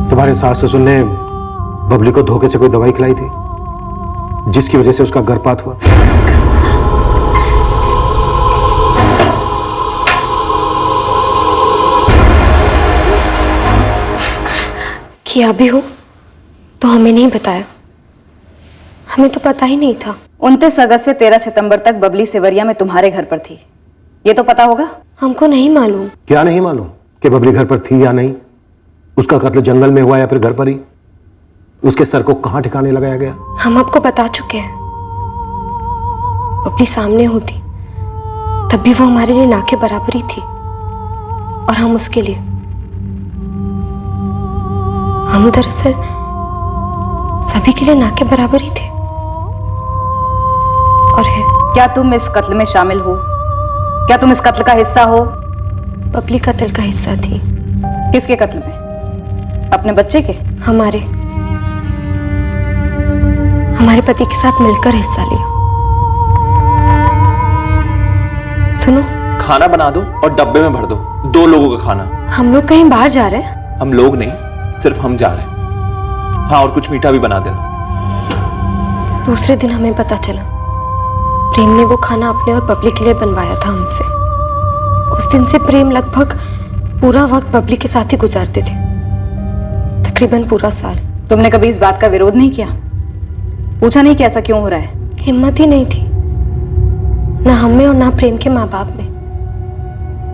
तुम्हारे सास ससुर ने बबली को धोखे से कोई दवाई खिलाई थी जिसकी वजह से उसका गर्भपात हुआ? किया भी हो तो हमें नहीं बताया, हमें तो पता ही नहीं था। 29 अगस्त से 13 सितंबर तक बबली सेवरिया में तुम्हारे घर पर थी, ये तो पता होगा? हमको नहीं मालूम। क्या नहीं मालूम कि बबली घर पर थी या नहीं? उसका कत्ल जंगल में हुआ या फिर घर पर ही? उसके सर को कहां ठिकाने लगाया गया? हम आपको बता चुके हैं। बबली सामने होती तब भी वो हमारे लिए ना के बराबर ही थी, और हम उसके लिए। हम दरअसल सभी के लिए ना के बराबर ही थे और है। क्या तुम इस कत्ल में शामिल हो? क्या तुम इस कत्ल का हिस्सा हो? बबली कत्ल का हिस्सा थी। किसके कत्ल में? अपने बच्चे के? हमारे पति के साथ मिलकर हिस्सा लिया। सुनो, खाना बना दो और डब्बे में भर दो, 2 लोगों का खाना। हम लोग कहीं बाहर जा रहे हैं? हम लोग नहीं, सिर्फ हम जा रहे हैं। हाँ, और कुछ मीठा भी बना देना। दूसरे दिन हमें पता चला प्रेम ने वो खाना अपने और बबली के लिए बनवाया था हमसे। उस दिन से प्रेम लगभग पूरा वक्त बबली के साथ ही गुजारते थे, तकरीबन पूरा साल। तुमने कभी इस बात का विरोध नहीं किया? पूछा नहीं कि ऐसा क्यों हो रहा है? हिम्मत ही नहीं थी, ना हम में और ना प्रेम के माँ बाप में।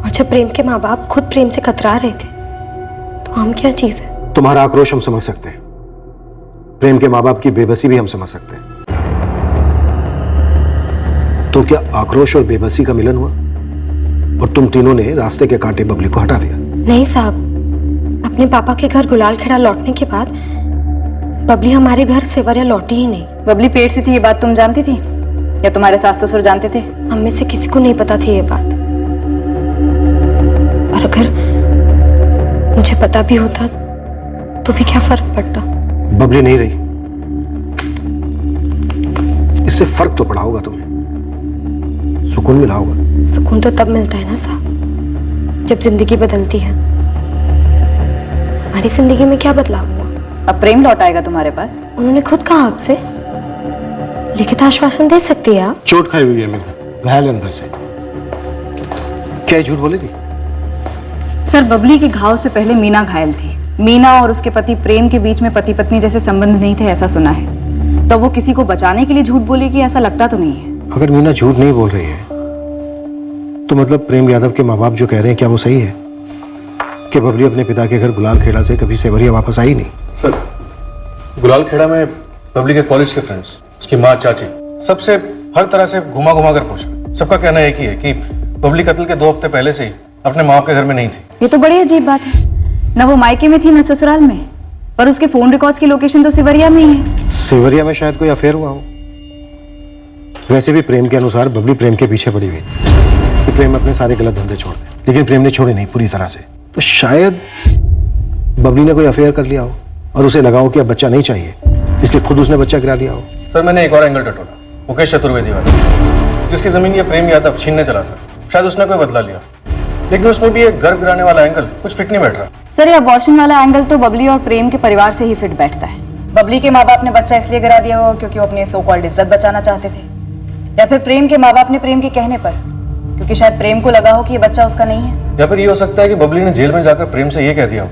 और जब प्रेम के माँ बाप खुद प्रेम से कतरा रहे थे तो हम क्या चीज है? तुम्हारा आक्रोश हम समझ सकते हैं, प्रेम के माँ बाप की बेबसी भी हम समझ सकते हैं। तो क्या आक्रोश और बेबसी का मिलन हुआ और तुम तीनों ने रास्ते के कांटे बबली को हटा दिया? नहीं साहब, अपने पापा के घर गुलाल खेड़ा लौटने के बाद बबली हमारे घर सेवरिया लौटी ही नहीं। बबली पेट से थी, ये बात तुम जानती थी या तुम्हारे सास ससुर जानते थे? हम में से किसी को नहीं पता थी ये बात, और अगर मुझे पता भी होता तो भी क्या फर्क पड़ता? बबली नहीं रही, इससे फर्क तो पड़ा होगा तुम्हें, सुकून मिला होगा। सुकून तो तब मिलता है ना साहब जब जिंदगी बदलती है। हमारी जिंदगी में क्या बदलाव हुआ? अब प्रेम लौट आएगा तुम्हारे पास। उन्होंने खुद कहा आपसे, लिखित आश्वासन दे सकती है आप? चोट खाई हुई है मैंने, घायल अंदर से। क्या झूठ बोलेगी? सर, बबली के घाव से पहले मीना घायल थी। मीना और उसके पति प्रेम के बीच में पति पत्नी जैसे संबंध नहीं थे, ऐसा सुना है। तो वो किसी को बचाने के लिए झूठ बोलेगी, ऐसा लगता तो नहीं है। अगर मीना झूठ नहीं बोल रही है तो मतलब प्रेम यादव के माँ बाप जो कह रहे हैं, क्या वो सही है कि बबली अपने पिता के घर गुलाल खेड़ा से कभी सेवरिया वापस आई नहीं? सर, गुलाल खेड़ा में बबली के कॉलेज के फ्रेंड्स, उसकी माँ, चाची, सबसे हर तरह से घुमा घुमा कर पूछा। सबका कहना एक ही है कि बबली कत्ल के 2 हफ्ते पहले से ही अपने माँ के घर में नहीं थी। ये तो बड़ी अजीब बात है, न वो मायके में थी न ससुराल में, पर उसके फोन रिकॉर्ड्स की लोकेशन तो सेवरिया में ही है। सेवरिया में शायद कोई अफेयर हुआ हो। वैसे भी प्रेम के अनुसार बबली प्रेम के पीछे पड़ी हुई कि प्रेम अपने सारे गलत धंधे छोड़ दे, लेकिन प्रेम ने छोड़े नहीं पूरी तरह से। तो शायद बबली ने कोई अफेयर कर लिया हो और उसे लगा हो कि अब बच्चा नहीं चाहिए, इसलिए खुद उसने बच्चा गिरा दिया हो। सर, मैंने एक और एंगल टटोला, मुकेश चतुर्वेदी वाला, जिसकी जमीन ये प्रेम यादव छीनने चला था। शायद उसने कोई बदला लिया, लेकिन उसमें भी एक गर्भ गिराने वाला एंगल कुछ फिट नहीं बैठ रहा। सर, ये अबॉर्शन वाला एंगल तो बबली और प्रेम के परिवार से ही फिट बैठता है। बबली के माँ बाप ने बच्चा इसलिए गिरा दिया होगा क्योंकि वो अपनी सो कॉल्ड इज्जत बचाना चाहते थे, या फिर प्रेम के माँ बाप ने प्रेम के कहने पर, क्योंकि शायद प्रेम को लगा हो कि ये बच्चा उसका नहीं है। या फिर ये हो सकता है कि बबली ने जेल में जाकर प्रेम से ये कह दिया हो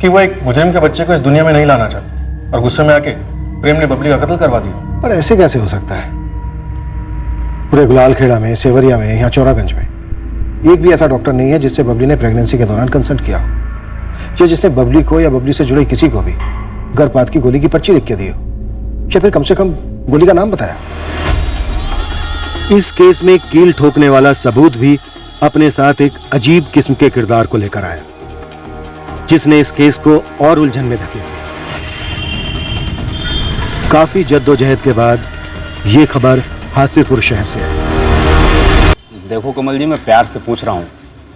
कि वो एक मुजरिम के बच्चे को इस दुनिया में नहीं लाना चाहती, और गुस्से में आके प्रेम ने बबली का कत्ल करवा दिया। पर ऐसे कैसे हो सकता है? पूरे गुलाल खेड़ा में, सेवरिया में, यहाँ चौरागंज में एक भी ऐसा डॉक्टर नहीं है जिससे बबली ने प्रेगनेंसी के दौरान कंसल्ट किया हो, या जिसने बबली को या बबली से जुड़े किसी को भी गर्भपात की गोली की पर्ची लिख के दी हो, या फिर कम से कम गोली का नाम बताया। इस केस में कील ठोकने वाला सबूत भी अपने साथ एक अजीब किस्म के किरदार को लेकर आया, जिसने इस केस को और उलझन में धकेल दिया। काफी जद्दोजहद के बाद यह खबर हासिलपुर शहर से आई। देखो कमल जी, मैं प्यार से पूछ रहा हूँ,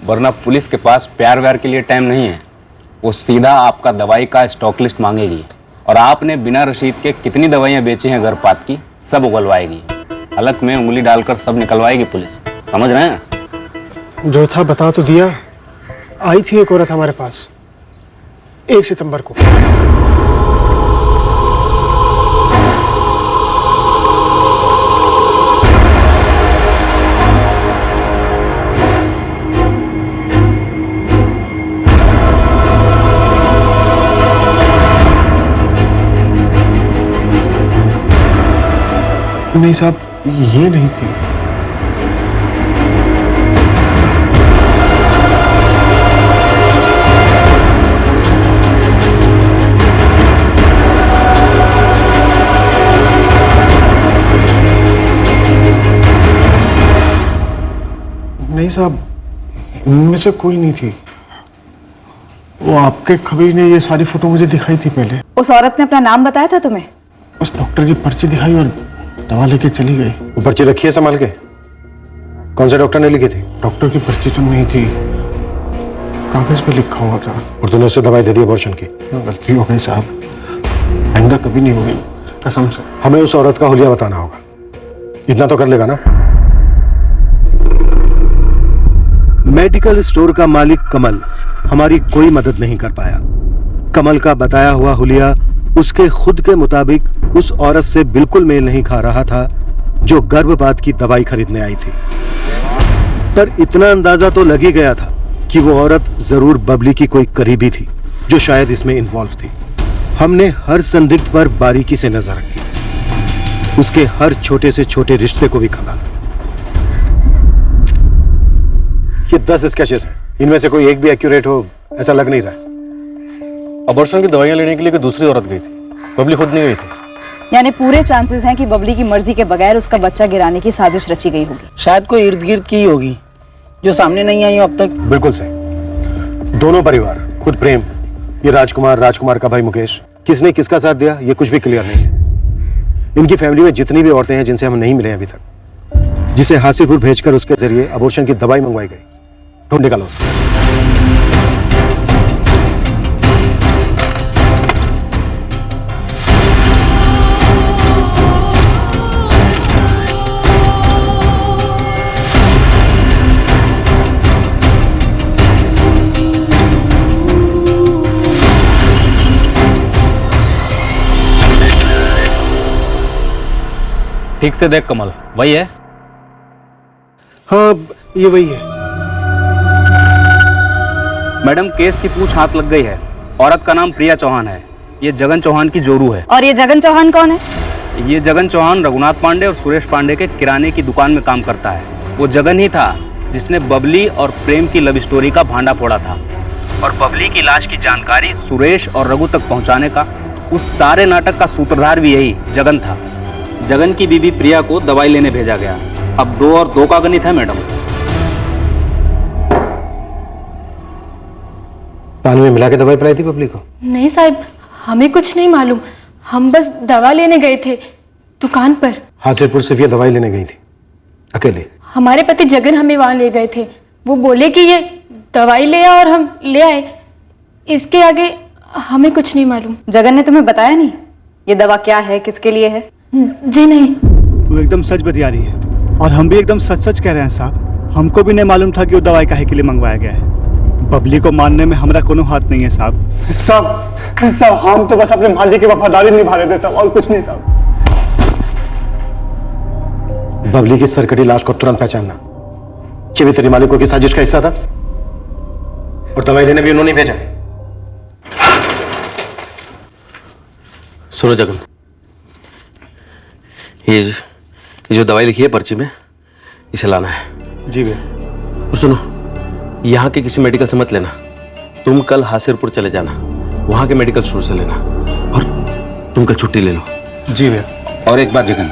वरना पुलिस के पास प्यार व्यार के लिए टाइम नहीं है। वो सीधा आपका दवाई का स्टॉक लिस्ट मांगेगी और आपने बिना रसीद के कितनी दवाइयाँ बेची हैं गर्भपात की, सब उगलवाएगी। हलक में उंगली डालकर सब निकलवाएगी पुलिस, समझ रहे हैं? जो था बता तो दिया। आई थी एक औरत हमारे पास 1 सितंबर को। नहीं साहब, ये नहीं थी। नहीं साहब, इनमें से कोई नहीं थी। वो आपके खबीर ने ये सारी फोटो मुझे दिखाई थी पहले। उस औरत ने अपना नाम बताया था तुम्हें? उस डॉक्टर की पर्ची दिखाई और दवा लेके चली गई। वो पर्ची रखी है संभाल के? कौन से डॉक्टर ने लिखी थी? डॉक्टर की पर्ची तो नहीं थी, कागज पे लिखा हुआ था। और तूने उससे दवाई दे दी अबॉर्शन की? गलती हो गई साहब, आइंदा कभी नहीं होगी, कसम से। हमें उस औरत का हुलिया बताना होगा, इतना तो कर लेगा ना? मेडिकल स्टोर का मालिक कमल हमारी कोई मदद नहीं कर पाया। कमल का बताया हुआ हुलिया उसके खुद के मुताबिक उस औरत से बिल्कुल मेल नहीं खा रहा था जो गर्भपात की दवाई खरीदने आई थी। पर इतना अंदाजा तो लग ही गया था कि वो औरत जरूर बबली की कोई करीबी थी जो शायद इसमें इन्वॉल्व थी। हमने हर संदिग्ध पर बारीकी से नजर रखी, उसके हर छोटे से छोटे रिश्ते को भी खंगाला। ये 10 स्केचेस हैं, इनमें से कोई एक भी एक्यूरेट हो ऐसा लग नहीं रहा है। अबॉर्शन की दवाइयां लेने के लिए कोई दूसरी औरत गई थी, बबली खुद नहीं गई थी। यानी पूरे चांसेस हैं कि बबली की मर्जी के बगैर उसका बच्चा गिराने की साजिश रची गई होगी। शायद कोई इर्द गिर्द की होगी जो सामने नहीं आई हो अब तक। बिल्कुल सही। दोनों परिवार, खुद प्रेम, ये राजकुमार का भाई मुकेश, किसने किसका साथ दिया ये कुछ भी क्लियर नहीं है। इनकी फैमिली में जितनी भी औरतें हैं जिनसे हम नहीं मिले अभी तक, जिसे हासिलपुर भेजकर उसके जरिए अबॉर्शन की दवाई मंगवाई गई, ढूंढ निकालो उसको। ठीक से देख कमल, वही है? हाँ, ये वही है। मैडम, केस की पूछ हाथ लग गई है। औरत का नाम प्रिया चौहान है। ये जगन चौहान की जोरू है। और ये जगन चौहान कौन है? ये जगन चौहान रघुनाथ पांडे और सुरेश पांडे के किराने की दुकान में काम करता है। वो जगन ही था जिसने बबली और प्रेम की लव स्टोरी का भांडा फोड़ा था और बबली की लाश की जानकारी सुरेश और रघु तक पहुंचाने का उस सारे नाटक का सूत्रधार भी यही जगन था। जगन की बीबी प्रिया को दवाई लेने भेजा गया। अब 2 और 2 का गणित है मैडम। पानी में मिला के दवाई पिलाई थी बबली को? नहीं साहब, हमें कुछ नहीं मालूम। हम बस दवा लेने गए थे दुकान पर। हासिलपुर सिर्फ ये दवाई लेने गई थी अकेले? हमारे पति जगन हमें वहां ले गए थे। वो बोले कि ये दवाई ले आओ और हम ले आए। इसके आगे हमें कुछ नहीं मालूम। जगन ने तुम्हें बताया नहीं ये दवा क्या है, किसके लिए है? जी नहीं। वो एकदम सच बतिया रही है और हम भी एकदम सच सच कह रहे हैं साहब। हमको भी नहीं मालूम था कि वो दवाई काहे के लिए मंगवाया गया है। बबली को मानने में हमारा कोनो हाथ नहीं है साहब। साहब हम तो बस अपने मालिक की वफादारी निभा रहे थे साहब, और कुछ नहीं साहब। बबली की सरकटी लाश को तुरंत पहचानना। ये भी तेरी मालिकों की साजिश का हिस्सा था और दवाई लेने भी उन्होंने भेजा। सुनो जगन, ये जो दवाई लिखी है पर्ची में, इसे लाना है। जी भैया। सुनो, यहाँ के किसी मेडिकल से मत लेना। तुम कल हासिरपुर चले जाना, वहां के मेडिकल स्टोर से लेना और तुम कल छुट्टी ले लो। जी भैया। और एक बात जगन,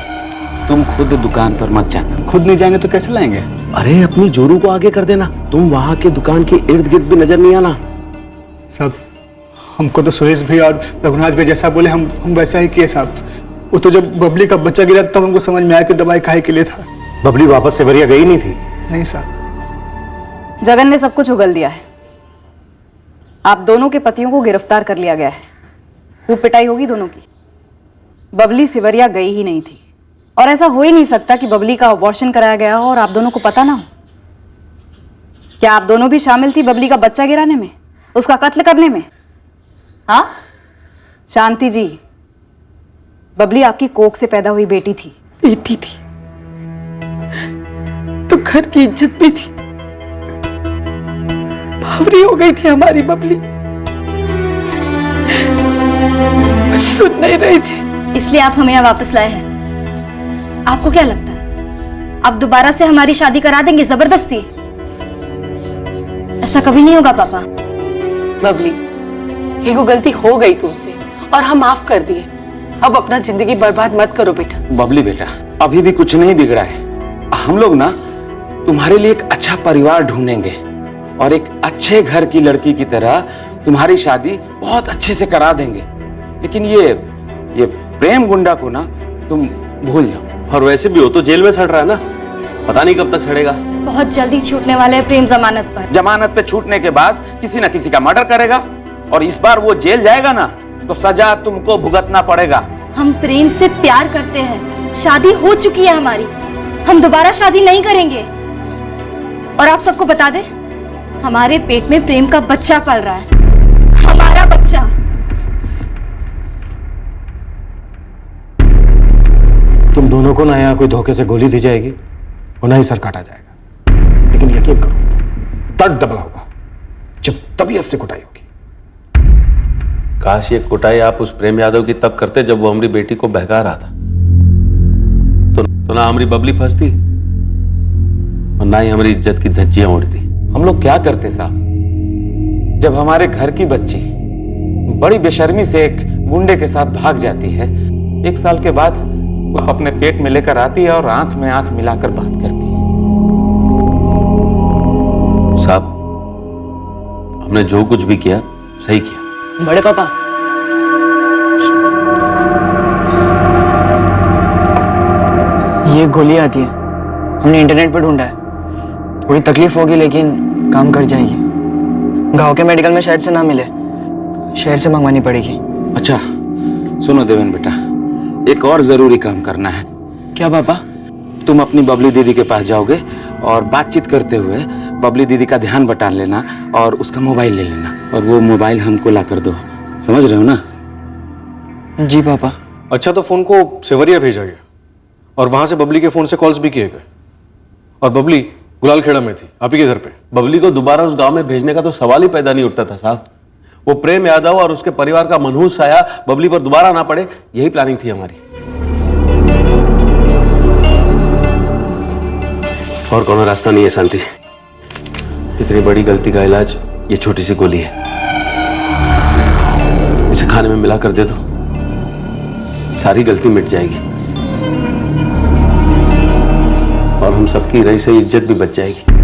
तुम खुद दुकान पर मत जाना। खुद नहीं जाएंगे तो कैसे लाएंगे? अरे अपनी जोरू को आगे कर देना। तुम वहां के दुकान के इर्द गिर्द भी नजर नहीं आना। साहब हमको तो सुरेश भाई और रघुनाथ भाई जैसा बोले हम वैसा ही किए साहब। वो तो जब बबली का बच्चा गिरा तब हमको समझ में आया कि दवाई काहे के लिए था। बबली वापस सेवरिया गई नहीं थी, नहीं साहब। जगन ने सब कुछ उगल दिया है। आप दोनों के पतियों को गिरफ्तार कर लिया गया है। वो पिटाई होगी दोनों की। बबली सिवरिया गई ही नहीं थी और ऐसा हो ही नहीं सकता कि बबली का अबॉर्शन कराया गया हो और आप दोनों को पता ना हो। क्या आप दोनों भी शामिल थी बबली का बच्चा गिराने में, उसका कत्ल करने में? हाँ शांति जी, बबली आपकी कोख से पैदा हुई बेटी थी। बेटी थी तो घर की इज्जत भी थी। भावरी हो गई थी हमारी बबली, मैं सुन नहीं रही थी। इसलिए आप हमें यहाँ वापस लाए हैं। आपको क्या लगता है आप दोबारा से हमारी शादी करा देंगे जबरदस्ती? ऐसा कभी नहीं होगा पापा। बबली, एगो गलती हो गई तुमसे और हम माफ कर दिए। अब अपना जिंदगी बर्बाद मत करो बेटा। बबली बेटा, अभी भी कुछ नहीं बिगड़ा है। हम लोग ना तुम्हारे लिए एक अच्छा परिवार ढूंढेंगे और एक अच्छे घर की लड़की की तरह तुम्हारी शादी बहुत अच्छे से करा देंगे। लेकिन ये प्रेम गुंडा को ना तुम भूल जाओ। और वैसे भी हो तो जेल में सड़ रहा है ना, पता नहीं कब तक सड़ेगा। बहुत जल्दी छूटने वाले हैं प्रेम जमानत पर। जमानत पे छूटने के बाद किसी ना किसी का मर्डर करेगा और इस बार वो जेल जाएगा ना तो सजा तुमको भुगतना पड़ेगा। हम प्रेम से प्यार करते हैं, शादी हो चुकी है हमारी, हम दोबारा शादी नहीं करेंगे। और आप सबको बता दें, हमारे पेट में प्रेम का बच्चा पल रहा है, हमारा बच्चा। तुम दोनों को ना यहाँ कोई धोखे से गोली दी जाएगी और ना ही सर काटा जाएगा। लेकिन यकीन करो, तब डबल होगा जब तबीयत से कुटाई होगी। काश ये कुटाई आप उस प्रेम यादव की तब करते जब वो हमारी बेटी को बहका रहा था, तो ना हमारी बबली फंसती और ना ही हमारी इज्जत की धज्जियां उड़ती। हम लोग क्या करते साहब, जब हमारे घर की बच्ची बड़ी बेशर्मी से एक गुंडे के साथ भाग जाती है, 1 साल के बाद वो अपने पेट में लेकर आती है और आंख में आंख मिलाकर बात करती है। साहब, हमने जो कुछ भी किया सही किया। बड़े पापा, ये गोली आती है, हमने इंटरनेट पर ढूंढा है। थोड़ी तकलीफ होगी लेकिन काम कर जाएगी। गांव के मेडिकल में शायद से ना मिले, शहर से मंगवानी पड़ेगी। अच्छा सुनो देवेन बेटा, एक और जरूरी काम करना है। क्या पापा? तुम अपनी बबली दीदी के पास जाओगे और बातचीत करते हुए बबली दीदी का ध्यान बटा लेना और उसका मोबाइल ले लेना, और वो मोबाइल हमको ला कर दो। समझ रहे हो ना? जी पापा। अच्छा, तो फोन को सेवरिया भेजा गया और वहां से बबली के फोन से कॉल्स भी किए गए और बबली गुलालखेड़ा में थी, आप ही के घर पे। बबली को दोबारा उस गांव में भेजने का तो सवाल ही पैदा नहीं उठता था साहब। वो प्रेम यादव और उसके परिवार का मनहूस साया बबली पर दोबारा ना पड़े, यही प्लानिंग थी हमारी। और कोनो रास्ता नहीं है शांति। इतनी बड़ी गलती का इलाज ये छोटी सी गोली है, इसे खाने में मिला कर दे दो, सारी गलती मिट जाएगी और हम सबकी रही सही इज्जत भी बच जाएगी।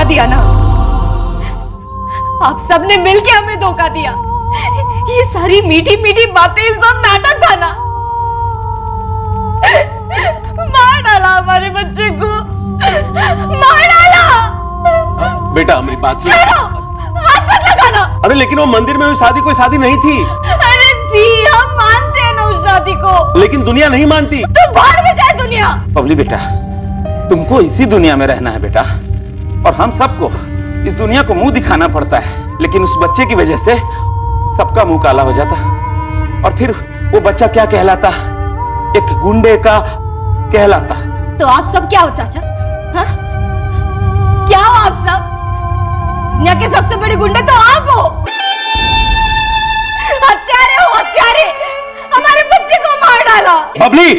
दिया ना, आप सबने मिलके हमें धोखा दिया। ये सारी मीठी मीठी बातें सब नाटक था ना। मार डाला हमारे बच्चे को, मार डाला। बेटा मेरी बात सुन। छोड़ो, हाथ मत लगाना। अरे लेकिन वो मंदिर में हुई शादी कोई शादी नहीं थी। अरे जी, हम मानते हैं ना उस शादी को, लेकिन दुनिया नहीं मानती। तो बाहर में जाए दुनिया। बबली बेटा, तुमको इसी दुनिया में रहना है बेटा, और हम सबको इस दुनिया को मुंह दिखाना पड़ता है। लेकिन उस बच्चे की वजह से सबका मुंह काला हो जाता, और फिर वो बच्चा क्या कहलाता? एक गुंडे का कहलाता। तो आप सब क्या हो चाचा? हाँ? क्या हो आप सब? दुनिया के सबसे बड़े गुंडे तो आप हो। हत्यारे हो, हत्यारे। हमारे बच्चे को मार डाला। बबली,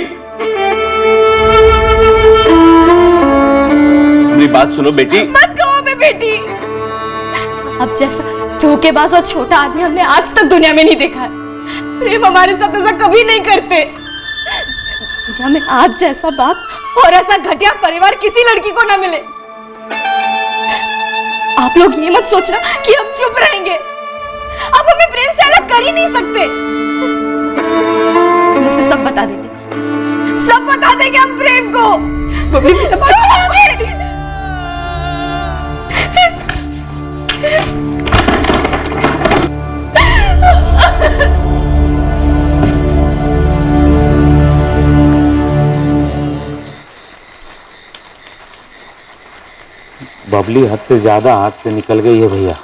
मेरी बात सुनो बेटी। मत बेटी। अब जैसा धोखेबाज और छोटा आदमी हमने आज तक दुनिया में नहीं देखा है। प्रेम हमारे साथ ऐसा कभी नहीं करते। दुनिया में आज जैसा बाप और ऐसा घटिया परिवार किसी लड़की को ना मिले। आप लोग ये मत सोचना कि हम चुप रहेंगे। आप हमें प्रेम से अलग कर ही नहीं सकते। मुझे सब बता देंगे, सब बता देंगे हम प्रेम को। बबली हद से ज्यादा हाथ से निकल गई है भैया।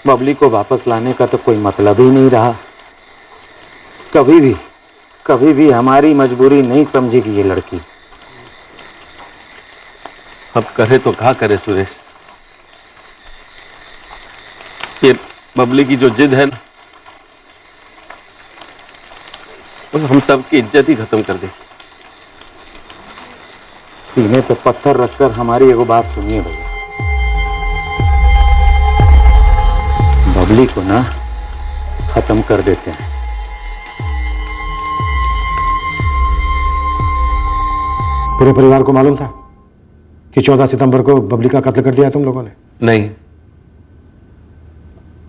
बबली को वापस लाने का तो कोई मतलब ही नहीं रहा। कभी भी हमारी मजबूरी नहीं समझेगी ये लड़की। अब करे तो क्या करे सुरेश, ये बबली की जो जिद है ना, वो हम सब की इज्जत ही खत्म कर दी। सीने पे पत्थर रखकर हमारी एगो बात सुनिए भैया। बबली को ना खत्म कर देते हैं। पूरे परिवार को मालूम था कि 14 सितंबर को बबली का कत्ल कर दिया तुम लोगों ने? नहीं,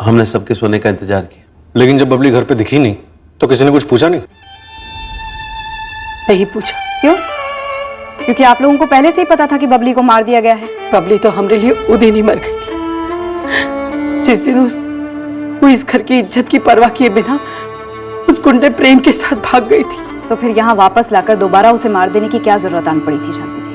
हमने सबके सोने का इंतजार किया। लेकिन जब बबली घर पे दिखी नहीं तो किसी ने कुछ पूछा नहीं? नहीं पूछा। क्यों? क्योंकि आप लोगों को पहले से ही पता था कि बबली को मार दिया गया है। बबली तो हमारे लिए उस दिन ही मर गई थी, जिस दिन वो इस घर की इज्जत की परवाह किए बिना उस गुंडे प्रेम के साथ भाग गई थी। तो फिर यहाँ वापस लाकर दोबारा उसे मार देने की क्या जरूरत आन पड़ी थी शांति जी?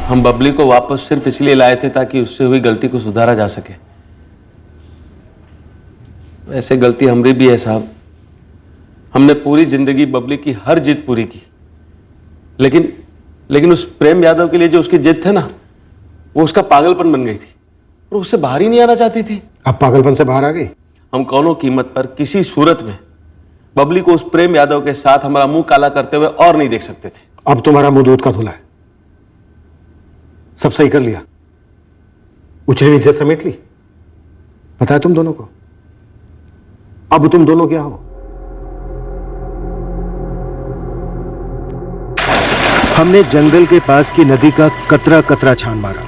हम बबली को वापस सिर्फ इसलिए लाए थे ताकि उससे हुई गलती को सुधारा जा सके। वैसे गलती हमारी भी है साहब। हमने पूरी जिंदगी बबली की हर जिद पूरी की, लेकिन उस प्रेम यादव के लिए जो उसकी जिद थे ना, वो उसका पागलपन बन गई थी और उससे बाहर ही नहीं आना चाहती थी। अब पागलपन से बाहर आ गई? हम कौनों कीमत पर किसी सूरत में बबली को उस प्रेम यादव के साथ हमारा मुंह काला करते हुए और नहीं देख सकते थे। अब तुम्हारा मुंह दूध का धुला है। सब सही कर लिया, उछली हुई इज्जत समेट ली। पता है तुम दोनों को अब तुम दोनों क्या हो? हमने जंगल के पास की नदी का कतरा कतरा छान मारा,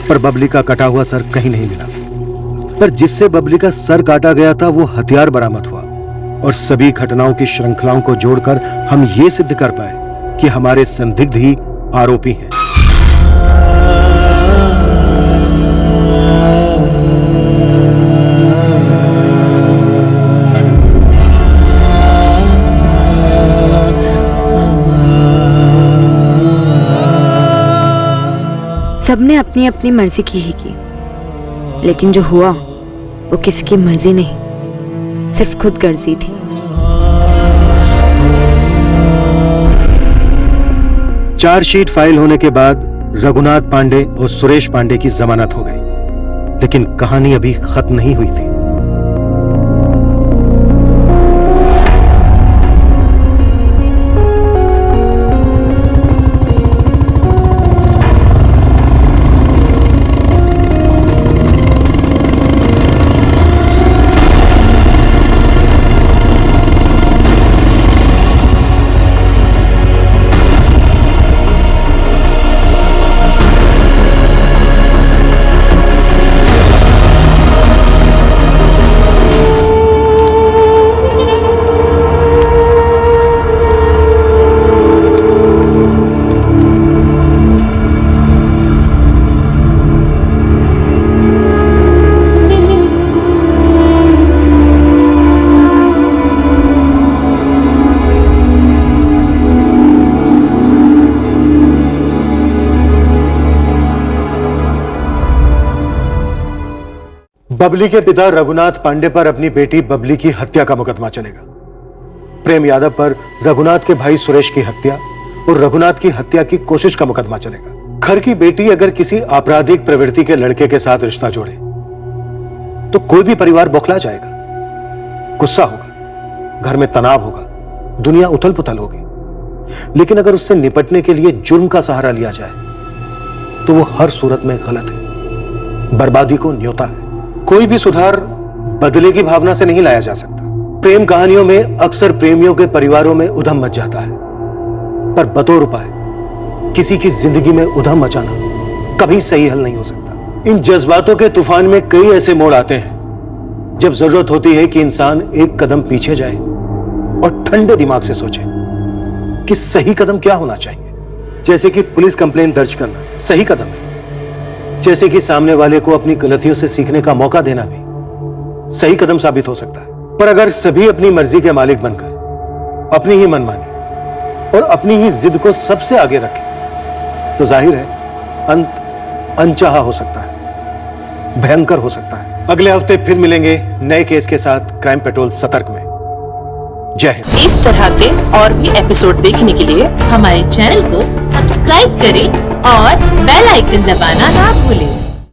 पर बबली का कटा हुआ सर कहीं नहीं मिला। पर जिससे बबली का सर काटा गया था वो हथियार बरामद हुआ, और सभी घटनाओं की श्रृंखलाओं को जोड़कर हम ये सिद्ध कर पाए कि हमारे संदिग्ध ही आरोपी हैं। सबने अपनी अपनी मर्जी की ही की, लेकिन जो हुआ वो किसी की मर्जी नहीं, सिर्फ खुद गर्जी थी। चार्जशीट फाइल होने के बाद रघुनाथ पांडे और सुरेश पांडे की जमानत हो गई, लेकिन कहानी अभी खत्म नहीं हुई थी। बबली के पिता रघुनाथ पांडे पर अपनी बेटी बबली की हत्या का मुकदमा चलेगा। प्रेम यादव पर रघुनाथ के भाई सुरेश की हत्या और रघुनाथ की हत्या की कोशिश का मुकदमा चलेगा। घर की बेटी अगर किसी आपराधिक प्रवृत्ति के लड़के के साथ रिश्ता जोड़े तो कोई भी परिवार बौखला जाएगा, गुस्सा होगा, घर में तनाव होगा, दुनिया उथल पुथल होगी। लेकिन अगर उससे निपटने के लिए जुर्म का सहारा लिया जाए तो वो हर सूरत में गलत है, बर्बादी को न्योता है। कोई भी सुधार बदले की भावना से नहीं लाया जा सकता। प्रेम कहानियों में अक्सर प्रेमियों के परिवारों में उधम मच जाता है, पर बतौर उपाय किसी की जिंदगी में उधम मचाना कभी सही हल नहीं हो सकता। इन जज्बातों के तूफान में कई ऐसे मोड़ आते हैं जब जरूरत होती है कि इंसान एक कदम पीछे जाए और ठंडे दिमाग से सोचे कि सही कदम क्या होना चाहिए। जैसे कि पुलिस कंप्लेंट दर्ज करना सही कदम है, जैसे कि सामने वाले को अपनी गलतियों से सीखने का मौका देना भी सही कदम साबित हो सकता है। पर अगर सभी अपनी मर्जी के मालिक बनकर अपनी ही मनमानी और अपनी ही जिद को सबसे आगे रखें तो जाहिर है अंत अनचाहा हो सकता है, भयंकर हो सकता है। अगले हफ्ते फिर मिलेंगे नए केस के साथ क्राइम पेट्रोल सतर्क में। जय हिंद। इस तरह के और भी एपिसोड देखने के लिए हमारे चैनल को सब्सक्राइब करें और बेल आइकन दबाना ना भूलें।